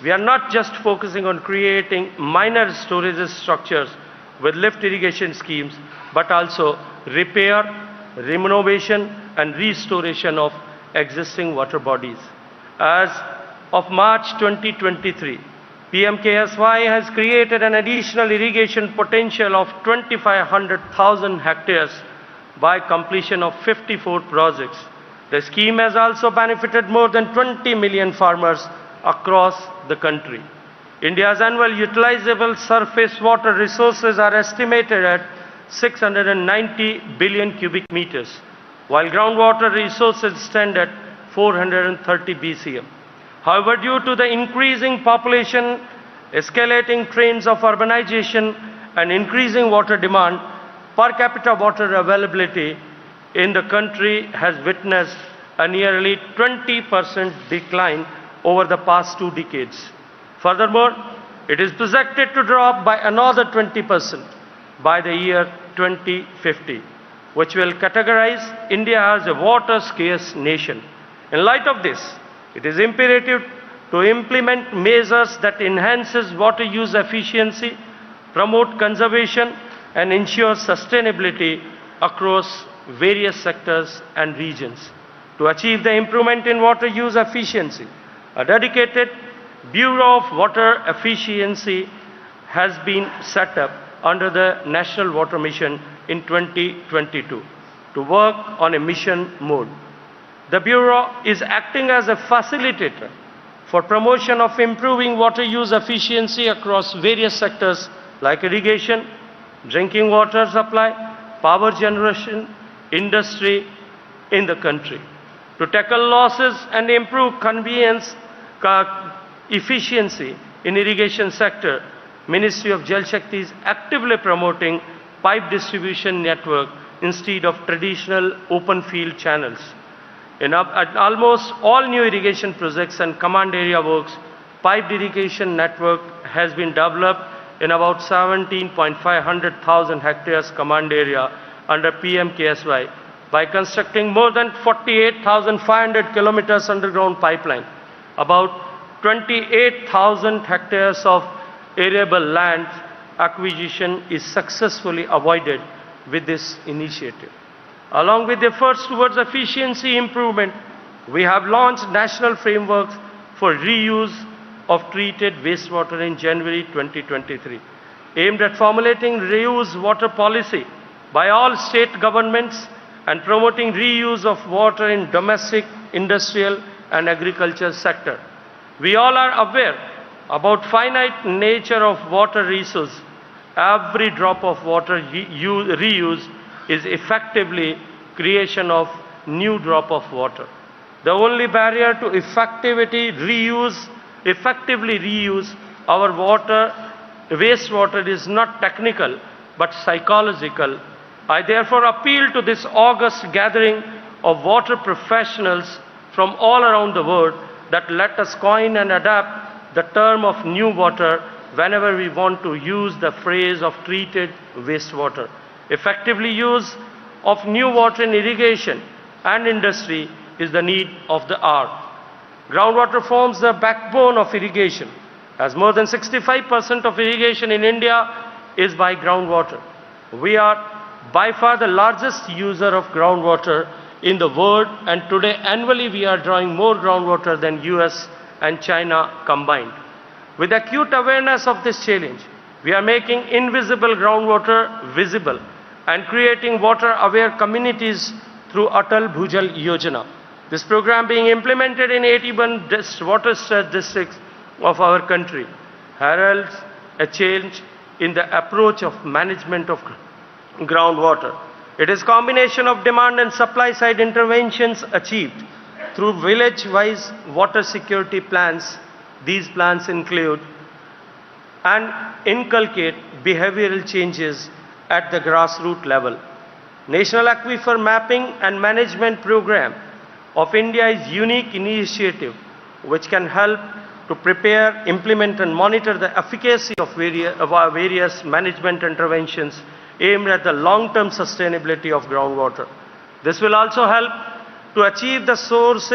We are not just focusing on creating minor storage structures with lift irrigation schemes, but also repair, renovation, and restoration of existing water bodies. As of March 2023, PMKSY has created an additional irrigation potential of 2,500,000 hectares by completion of 54 projects. The scheme has also benefited more than 20 million farmers across the country. India's annual utilizable surface water resources are estimated at 690 billion cubic meters, while groundwater resources stand at 430 BCM. However, due to the increasing population, escalating trends of urbanization, and increasing water demand, per capita water availability in the country has witnessed a nearly 20% decline over the past 2 decades. Furthermore, it is projected to drop by another 20% by the year 2050. which will categorize India as a water-scarce nation. In light of this, it is imperative to implement measures that enhances water use efficiency, promote conservation, and ensure sustainability across various sectors and regions. To achieve the improvement in water use efficiency, a dedicated Bureau of Water Efficiency has been set up under the National Water Mission in 2022 to work on a mission mode. The Bureau is acting as a facilitator for promotion of improving water use efficiency across various sectors like irrigation, drinking water supply, power generation, industry in the country. To tackle losses and improve conveyance efficiency in irrigation sector, Ministry of Jal Shakti is actively promoting pipe distribution network instead of traditional open field channels. In almost all new irrigation projects and command area works, piped irrigation network has been developed in about 17,500,000 hectares command area under PMKSY by constructing more than 48,500 kilometers underground pipeline. About 28,000 hectares of arable land acquisition is successfully avoided with this initiative. Along with efforts towards efficiency improvement, we have launched national frameworks for reuse of treated wastewater in January 2023, aimed at formulating reuse water policy by all state governments and promoting reuse of water in domestic, industrial and agriculture sector. We all are aware about finite nature of water resource. Every drop of water reused is effectively creation of new drop of water. The only barrier to effectively reuse our wastewater is not technical but psychological. I therefore appeal to this august gathering of water professionals from all around the world that let us coin and adapt the term of new water whenever we want to use the phrase of treated wastewater. Effectively use of new water in irrigation and industry is the need of the hour. Groundwater forms the backbone of irrigation, as more than 65% of irrigation in India is by groundwater. We are by far the largest user of groundwater in the world, and today annually we are drawing more groundwater than US and China combined. With acute awareness of this challenge, we are making invisible groundwater visible and creating water-aware communities through Atal Bhujal Yojana. This program being implemented in 81 water-stressed districts of our country heralds a change in the approach of management of groundwater. It is a combination of demand and supply side interventions achieved through village-wise water security plans. These plans include and inculcate behavioral changes at the grassroots level. National Aquifer Mapping and Management Program of India is a unique initiative which can help to prepare, implement and monitor the efficacy of our various management interventions aimed at the long-term sustainability of groundwater. This will also help to achieve the source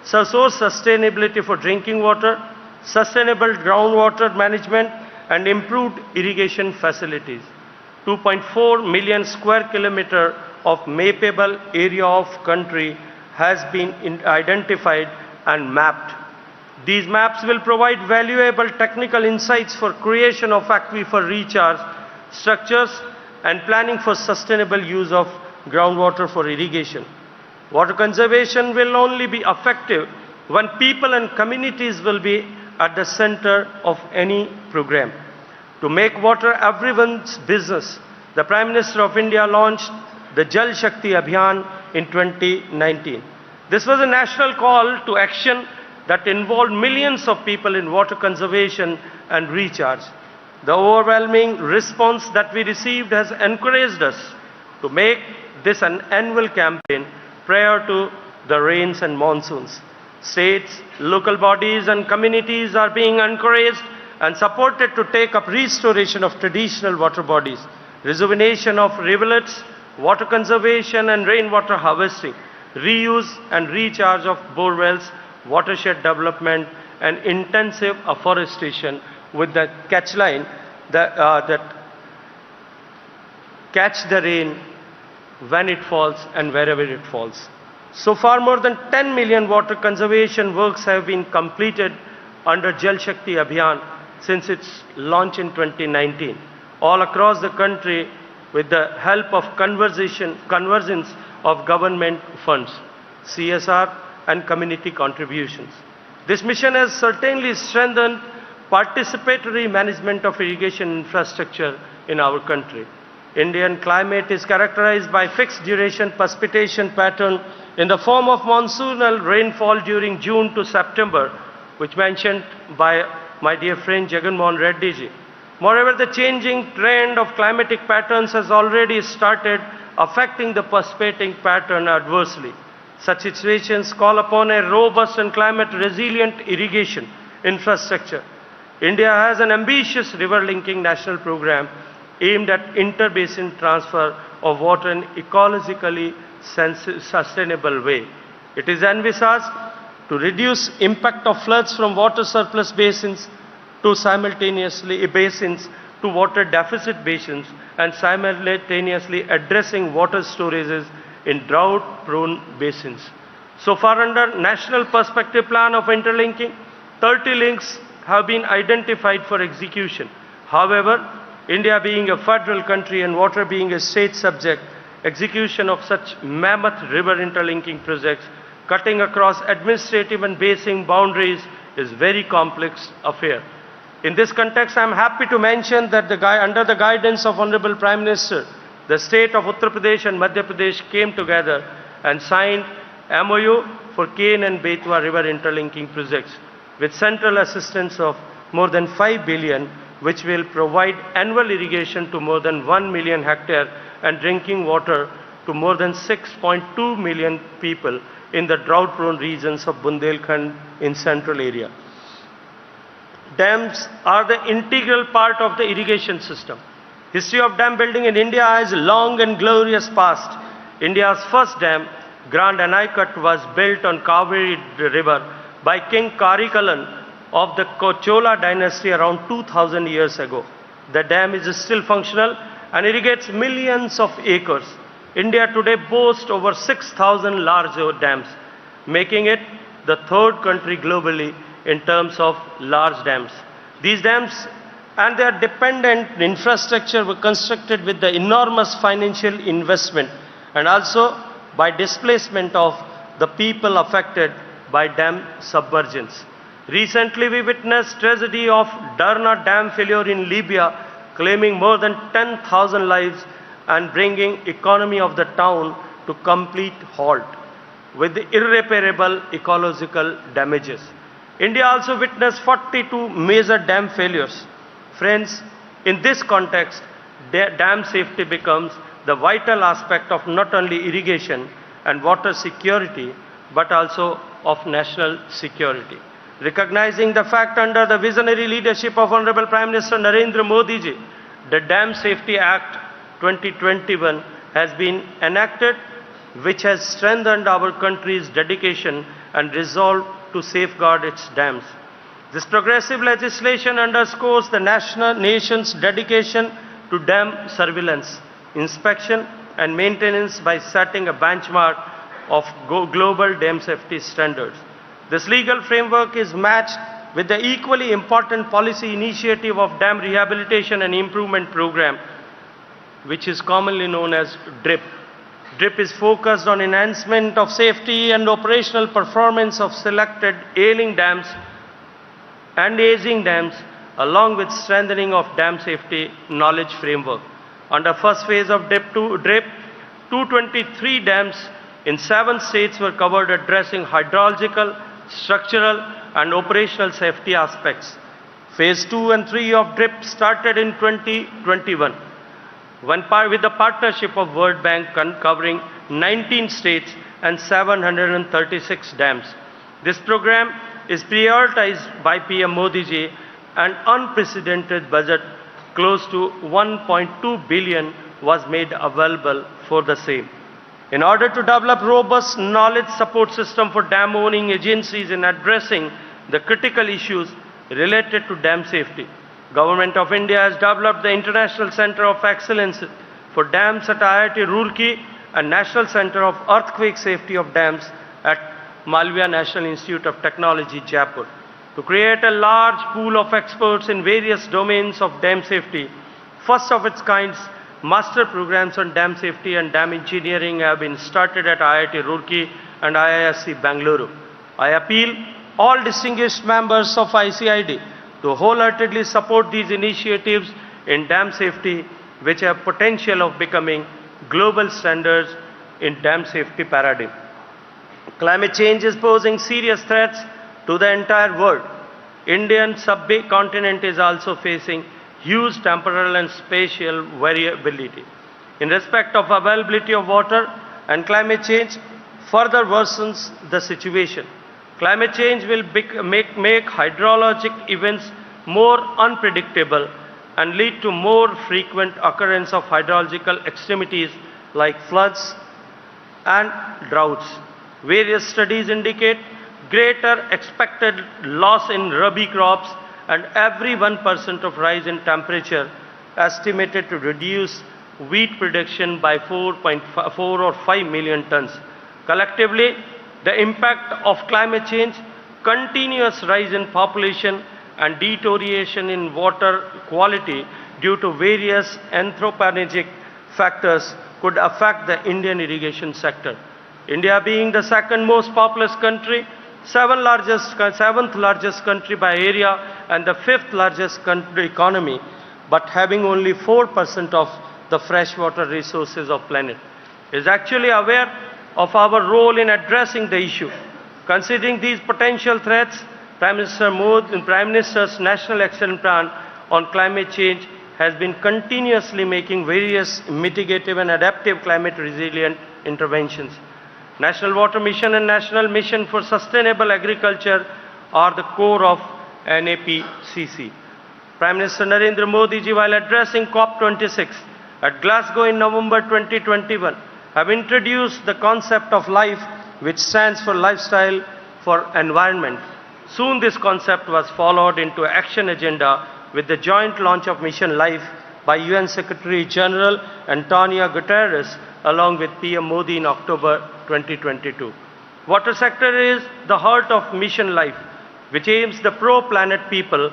sustainability for drinking water, sustainable groundwater management and improved irrigation facilities. 2.4 million square kilometer of mappable area of country has been identified and mapped. These maps will provide valuable technical insights for creation of aquifer recharge structures and planning for sustainable use of groundwater for irrigation. Water conservation will only be effective when people and communities will be at the center of any program. To make water everyone's business, the Prime Minister of India launched the Jal Shakti Abhiyan in 2019. This was a national call to action that involved millions of people in water conservation and recharge. The overwhelming response that we received has encouraged us to make this an annual campaign prior to the rains and monsoons. States, local bodies and communities are being encouraged and supported to take up restoration of traditional water bodies, rejuvenation of rivulets, water conservation and rainwater harvesting, reuse and recharge of bore wells, watershed development, and intensive afforestation with the catch line that catch the rain when it falls and wherever it falls. So far, more than 10 million water conservation works have been completed under Jal Shakti Abhiyan since its launch in 2019, all across the country with the help of convergence of government funds, CSR and community contributions. This mission has certainly strengthened participatory management of irrigation infrastructure in our country. Indian climate is characterized by fixed duration precipitation pattern in the form of monsoonal rainfall during June to September, which mentioned by my dear friend Jagan Mohan Reddy ji. Moreover, the changing trend of climatic patterns has already started affecting the precipitating pattern adversely. Such situations call upon a robust and climate-resilient irrigation infrastructure. India has an ambitious river-linking national program aimed at inter-basin transfer of water in ecologically sustainable way. It is envisaged to reduce impact of floods from water surplus basins to water deficit basins and simultaneously addressing water storages in drought-prone basins. So far, under National Perspective Plan of Interlinking, 30 links have been identified for execution. However, India being a federal country and water being a state subject, execution of such mammoth river interlinking projects cutting across administrative and basin boundaries is very complex affair. In this context, I am happy to mention that under the guidance of Honorable Prime Minister, the state of Uttar Pradesh and Madhya Pradesh came together and signed MOU for Ken and Betwa river interlinking projects with central assistance of more than 5 billion, which will provide annual irrigation to more than 1 million hectares and drinking water to more than 6.2 million people in the drought-prone regions of Bundelkhand in central area. Dams are the integral part of the irrigation system. History of dam building in India has a long and glorious past. India's first dam, Grand Anaicut, was built on Kaveri River by King Karikalan of the Chola dynasty around 2000 years ago. The dam is still functional and irrigates millions of acres. India today boasts over 6,000 large dams, making it the third country globally in terms of large dams. These dams and their dependent infrastructure were constructed with the enormous financial investment and also by displacement of the people affected by dam submergence. Recently, we witnessed tragedy of Darna Dam failure in Libya, claiming more than 10,000 lives and bringing economy of the town to complete halt with irreparable ecological damages. India also witnessed 42 major dam failures. Friends, in this context, dam safety becomes the vital aspect of not only irrigation and water security, but also of national security. Recognizing the fact under the visionary leadership of Honorable Prime Minister Narendra Modi ji, the Dam Safety Act 2021 has been enacted, which has strengthened our country's dedication and resolve to safeguard its dams. This progressive legislation underscores the nation's dedication to dam surveillance, inspection and maintenance by setting a benchmark of global dam safety standards. This legal framework is matched with the equally important policy initiative of Dam Rehabilitation and Improvement Program, which is commonly known as DRIP. DRIP is focused on enhancement of safety and operational performance of selected ailing dams and aging dams, along with strengthening of dam safety knowledge framework. Under first phase of DRIP, 223 dams in 7 states were covered, addressing hydrological, structural and operational safety aspects. Phase 2 and 3 of DRIP started in 2021 with the partnership of World Bank covering 19 states and 736 dams. This program is prioritized by PM Modi ji, an unprecedented budget close to 1.2 billion was made available for the same. In order to develop robust knowledge support system for dam owning agencies in addressing the critical issues related to dam safety, Government of India has developed the International Center of Excellence for Dams at IIT Roorkee and National Center of Earthquake Safety of Dams at Malviya National Institute of Technology, Jaipur, to create a large pool of experts in various domains of dam safety. First of its kind, master programs on dam safety and dam engineering have been started at IIT Roorkee and IISc Bangalore. I appeal all distinguished members of ICID to wholeheartedly support these initiatives in dam safety, which have potential of becoming global standards in dam safety paradigm. Climate change is posing serious threats to the entire world. Indian subcontinent is also facing huge temporal and spatial variability. In respect of availability of water, and climate change further worsens the situation. Climate change will make hydrologic events more unpredictable and lead to more frequent occurrence of hydrological extremities like floods and droughts. Various studies indicate greater expected loss in rabi crops, and every 1% of rise in temperature estimated to reduce wheat production by 4.4 or 5 million tons. Collectively, the impact of climate change, continuous rise in population and deterioration in water quality due to various anthropogenic factors could affect the Indian irrigation sector. India being the second most populous country, seventh largest country by area and the fifth largest country economy, but having only 4% of the freshwater resources of planet, is actually aware of our role in addressing the issue. Considering these potential threats, Prime Minister Modi and Prime Minister's National Action Plan on Climate Change has been continuously making various mitigative and adaptive climate resilient interventions. National Water Mission and National Mission for Sustainable Agriculture are the core of NAPCC. Prime Minister Narendra Modi ji, while addressing COP26 at Glasgow in November 2021, have introduced the concept of life, which stands for lifestyle for environment. Soon this concept was followed into action agenda with the joint launch of Mission Life by UN Secretary General Antonio Guterres along with PM Modi in October 2022. Water sector is the heart of Mission Life, which aims the pro-planet people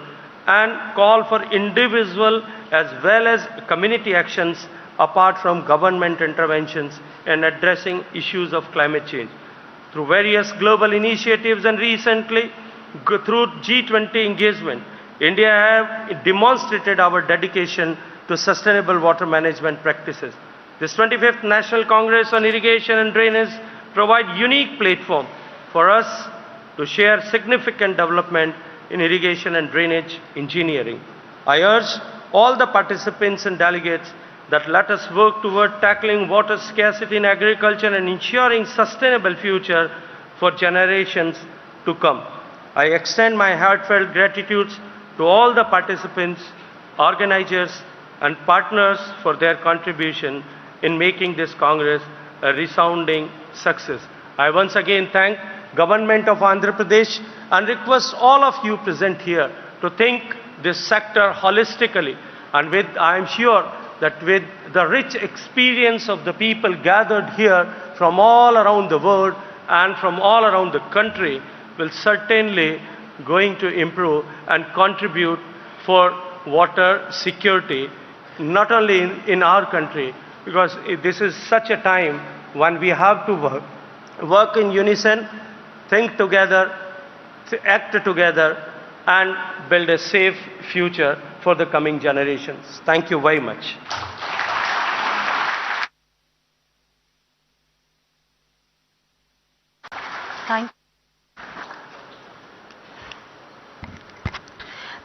and call for individual as well as community actions apart from government interventions in addressing issues of climate change. Through various global initiatives and recently through G20 engagement, India have demonstrated our dedication to sustainable water management practices. This 25th National Congress on Irrigation and Drainage provide unique platform for us to share significant development in irrigation and drainage engineering. I urge all the participants and delegates that let us work toward tackling water scarcity in agriculture and ensuring sustainable future for generations to come. I extend my heartfelt gratitude to all the participants, organizers and partners for their contribution in making this Congress a resounding success. I once again thank Government of Andhra Pradesh and request all of you present here to think this sector holistically, and I am sure that with the rich experience of the people gathered here from all around the world and from all around the country will certainly going to improve and contribute for water security, not only in our country, because this is such a time when we have to work in unison, think together, act together, and build a safe future for the coming generations. Thank you very much.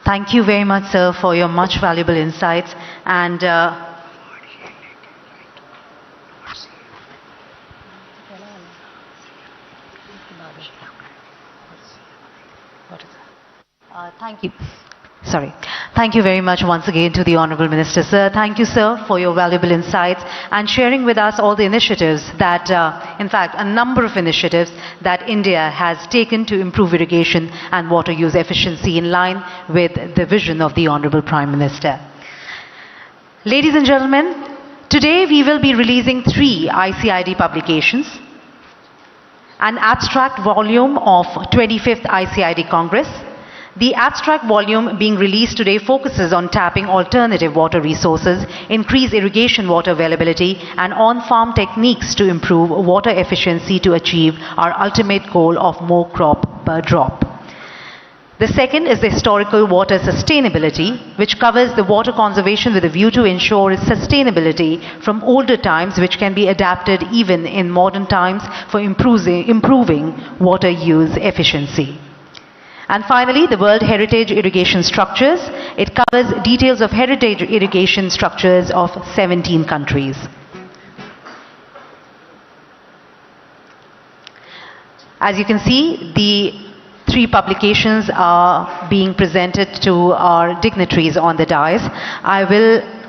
Thank you very much, sir, for your much valuable insights. And thank you. Sorry. Thank you very much once again to the Honourable Minister, sir. Thank you, sir, for your valuable insights and sharing with us all the initiatives that, in fact, a number of initiatives that India has taken to improve irrigation and water use efficiency in line with the vision of the Honourable Prime Minister. Ladies and gentlemen, today we will be releasing 3 ICID publications: an abstract volume of 25th ICID Congress. The abstract volume being released today focuses on tapping alternative water resources, increase irrigation water availability, and on-farm techniques to improve water efficiency to achieve our ultimate goal of more crop per drop. The second is the historical water sustainability, which covers the water conservation with a view to ensure its sustainability from older times, which can be adapted even in modern times for improving water use efficiency. And finally, the World Heritage Irrigation Structures. It covers details of heritage irrigation structures of 17 countries. As you can see, the 3 publications are being presented to our dignitaries on the dais.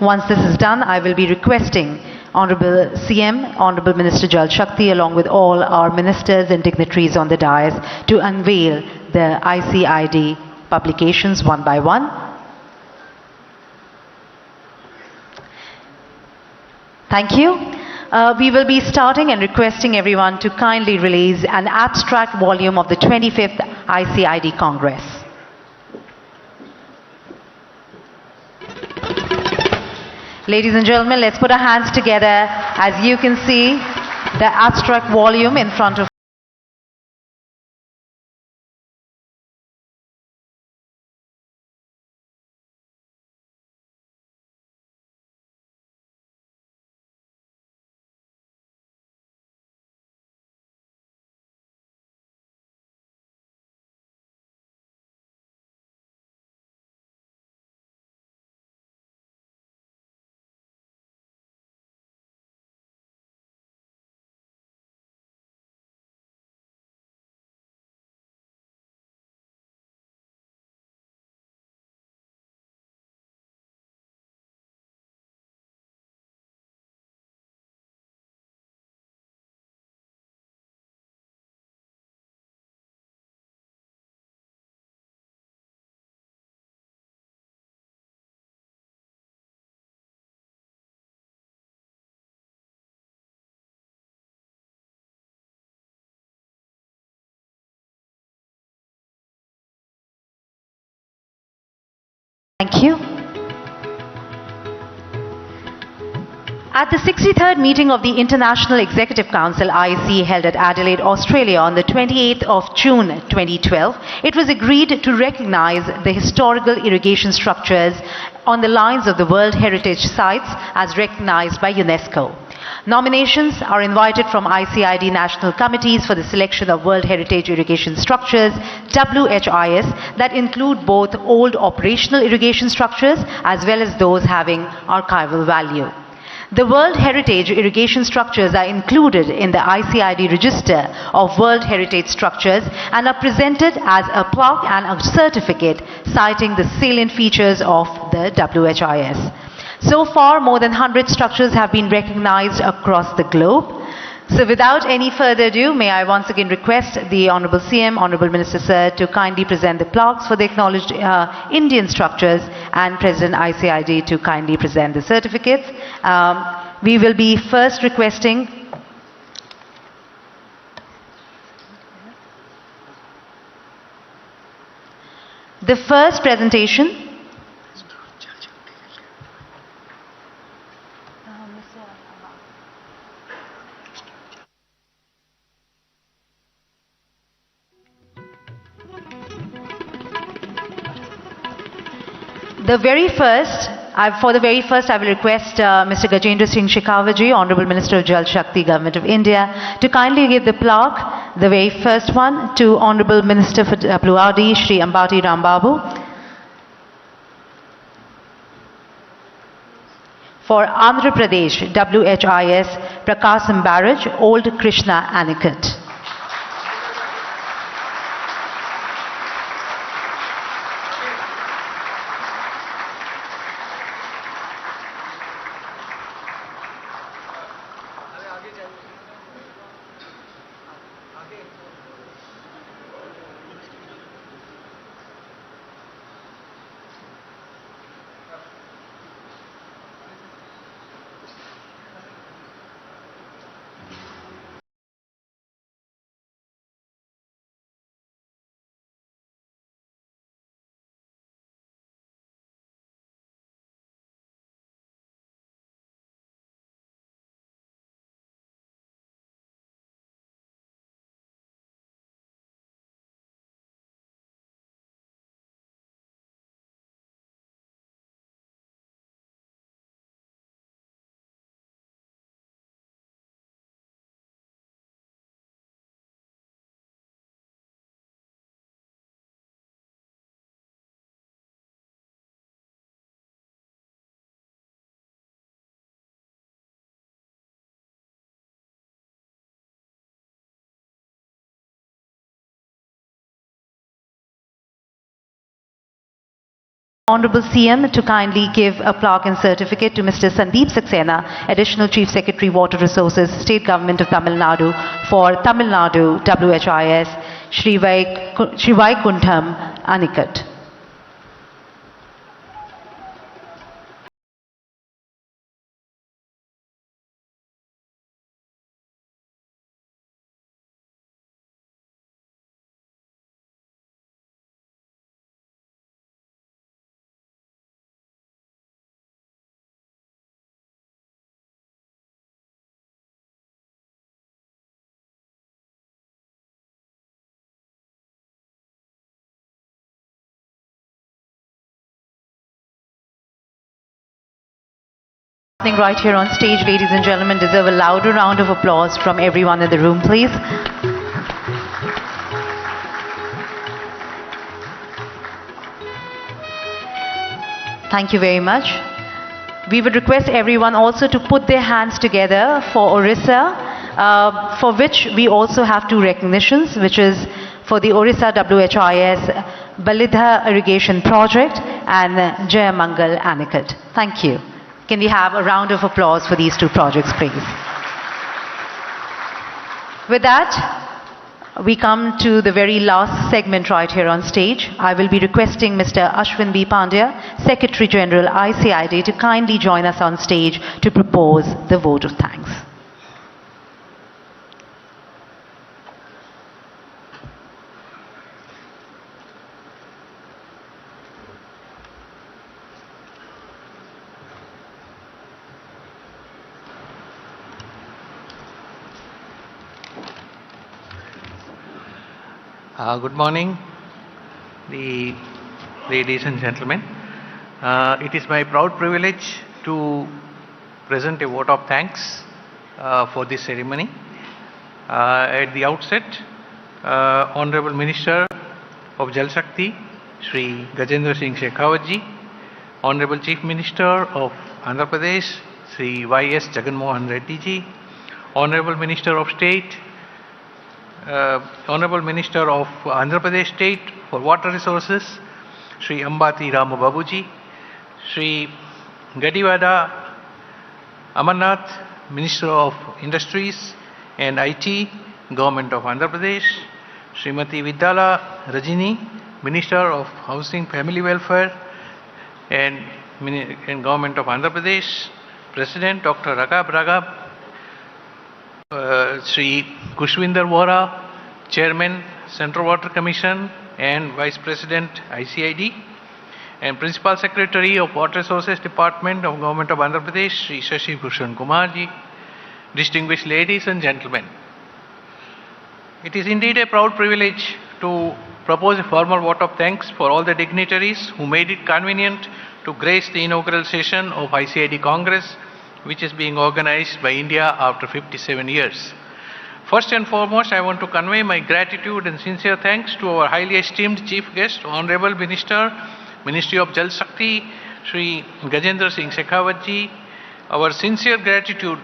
Once this is done, I will be requesting Honorable CM, Honorable Minister Jal Shakti, along with all our ministers and dignitaries on the dais, to unveil the ICID publications one by one. Thank you. We will be starting and requesting everyone to kindly release an abstract volume of the 25th ICID Congress. Ladies and gentlemen, let's put our hands together. As you can see, the abstract volume in front of Thank you. At the 63rd meeting of the International Executive Council IEC held at Adelaide, Australia on the 28th of June 2012, it was agreed to recognize the historical irrigation structures on the lines of the World Heritage Sites as recognized by UNESCO. Nominations are invited from ICID national committees for the selection of World Heritage Irrigation Structures, WHIS, that include both old operational irrigation structures as well as those having archival value. The World Heritage Irrigation Structures are included in the ICID Register of World Heritage Structures and are presented as a plaque and a certificate citing the salient features of the WHIS. So far, more than 100 structures have been recognized across the globe. So without any further ado, may I once again request the Honorable CM, Honorable Minister Sir, to kindly present the plaques for the acknowledged Indian structures, and President ICID to kindly present the certificates. We will be first requesting the first presentation. For the very first, I will request Mr. Gajendra Singh Shekhawat, Honorable Minister of Jal Shakti, Government of India, to kindly give the plaque, the very first one, to Honorable Minister for WRD, Shri Ambati Rambabu. For Andhra Pradesh, WHIS, Prakasam Barrage, Old Krishna Anicut. Honorable CM to kindly give a plaque and certificate to Mr. Sandeep Saxena, Additional Chief Secretary, Water Resources, State Government of Tamil Nadu, for Tamil Nadu WHIS, Shri Vaikuntham Anikat. Right here on stage, ladies and gentlemen, deserve a louder round of applause from everyone in the room, please. Thank you very much. We would request everyone also to put their hands together for Orissa, for which we also have two recognitions, which is for the Orissa WHIS Balidha Irrigation Project and Jayamangal Anikat. Thank you. Can we have a round of applause for these two projects, please? With that, we come to the very last segment right here on stage. I will be requesting Mr. Ashwin B. Pandya, Secretary General ICID, to kindly join us on stage to propose the vote of thanks. Good morning, ladies and gentlemen. It is my proud privilege to present a vote of thanks for this ceremony. At the outset, Honorable Minister of Jal Shakti, Shri Gajendra Singh Shekhawat ji, Honorable Chief Minister of Andhra Pradesh, Shri Y.S. Jagan Mohan Reddy ji, Honorable Minister of State, Honorable Minister of Andhra Pradesh State for Water Resources, Shri Ambati Rama Babuji, Shri Gadiwada Amarnath, Minister of Industries and IT, Government of Andhra Pradesh, Srimati Vidyala Rajini, Minister of Housing, Family Welfare and Government of Andhra Pradesh, President Dr. Raghav, Shri Kushwinder Vora, Chairman Central Water Commission and Vice President ICID, and Principal Secretary of Water Resources Department of Government of Andhra Pradesh, Shri Shashi Bhushan Kumar ji, distinguished ladies and gentlemen. It is indeed a proud privilege to propose a formal vote of thanks for all the dignitaries who made it convenient to grace the inaugural session of ICID Congress, which is being organized by India after 57 years. First and foremost, I want to convey my gratitude and sincere thanks to our highly esteemed Chief Guest, Honorable Minister, Ministry of Jal Shakti, Shri Gajendra Singh Shekhawat ji. Our sincere gratitude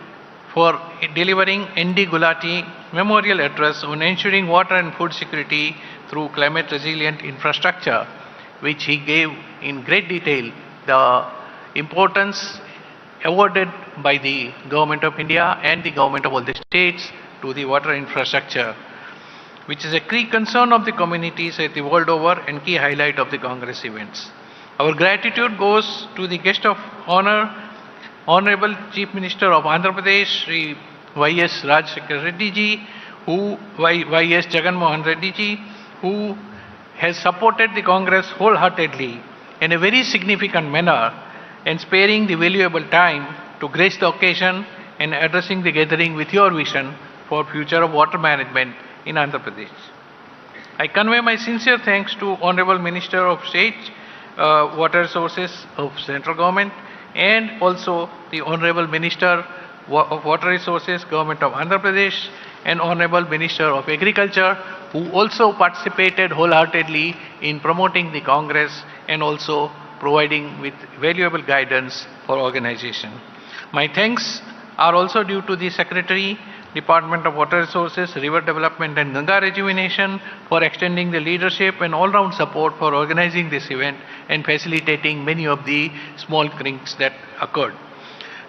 for delivering N.D. Gulati Memorial Address on ensuring water and food security through climate resilient infrastructure, which he gave in great detail the importance awarded by the Government of India and the Government of all the states to the water infrastructure, which is a key concern of the communities at the world over and key highlight of the Congress events. Our gratitude goes to the guest of honor, Honorable Chief Minister of Andhra Pradesh, Shri Y.S. Rajshekar Reddy ji, Y.S. Jagan Mohan Reddy ji, who has supported the Congress wholeheartedly in a very significant manner and sparing the valuable time to grace the occasion and addressing the gathering with your vision for future of water management in Andhra Pradesh. I convey my sincere thanks to Honorable Minister of State, Water Resources of Central Government, and also the Honorable Minister of Water Resources, Government of Andhra Pradesh, and Honorable Minister of Agriculture, who also participated wholeheartedly in promoting the Congress and also providing with valuable guidance for organization. My thanks are also due to the Secretary, Department of Water Resources, River Development and Ganga Rejuvenation for extending the leadership and all-round support for organizing this event and facilitating many of the small things that occurred.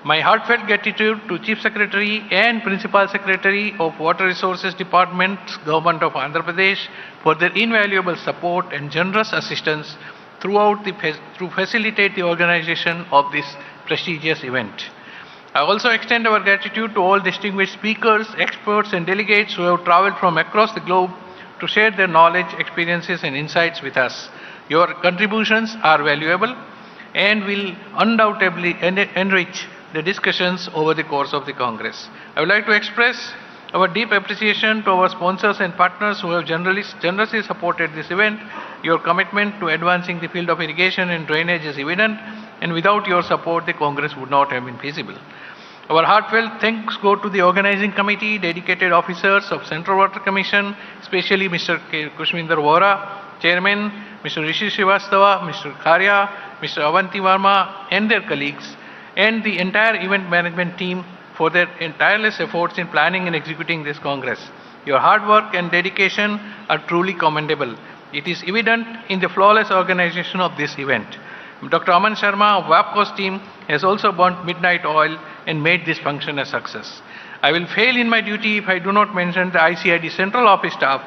My heartfelt gratitude to Chief Secretary and Principal Secretary of Water Resources Department, Government of Andhra Pradesh, for their invaluable support and generous assistance to facilitate the organization of this prestigious event. I also extend our gratitude to all distinguished speakers, experts and delegates who have traveled from across the globe to share their knowledge, experiences and insights with us. Your contributions are valuable and will undoubtedly enrich the discussions over the course of the Congress. I would like to express our deep appreciation to our sponsors and partners who have generously supported this event. Your commitment to advancing the field of irrigation and drainage is evident, and without your support, the Congress would not have been feasible. Our heartfelt thanks go to the organizing committee, dedicated officers of Central Water Commission, especially Mr. Kushwinder Vora, Chairman, Mr. Rishi Srivastava, Mr. Kharya, Mr. Avanti Varma and their colleagues, and the entire event management team for their tireless efforts in planning and executing this Congress. Your hard work and dedication are truly commendable. It is evident in the flawless organization of this event. Dr. Aman Sharma of WAPCO's team has also burnt midnight oil and made this function a success. I will fail in my duty if I do not mention the ICID Central Office staff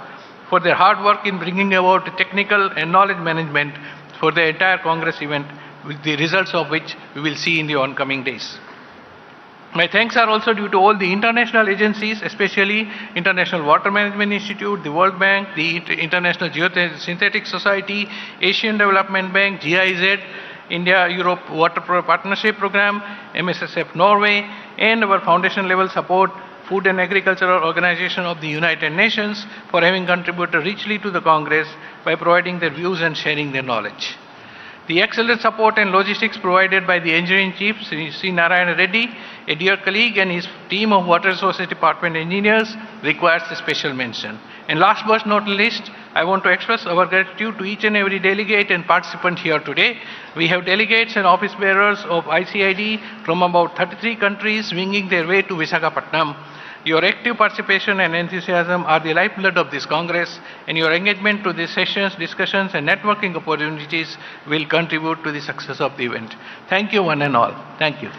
for their hard work in bringing about the technical and knowledge management for the entire Congress event, with the results of which we will see in the oncoming days. My thanks are also due to all the international agencies, especially International Water Management Institute, the World Bank, the International Geosynthetic Society, Asian Development Bank, GIZ, India-Europe Water Partnership Program, MSSF Norway, and our foundation-level support, Food and Agricultural Organization of the United Nations, for having contributed richly to the Congress by providing their views and sharing their knowledge. The excellent support and logistics provided by the Engineering Chief, Sri Narayana Reddy, a dear colleague, and his team of Water Resources Department engineers requires a special mention. And last but not least, I want to express our gratitude to each and every delegate and participant here today. We have delegates and office bearers of ICID from about 33 countries winging their way to Visakhapatnam. Your active participation and enthusiasm are the lifeblood of this Congress, and your engagement to these sessions, discussions and networking opportunities will contribute to the success of the event. Thank you one and all. Thank you.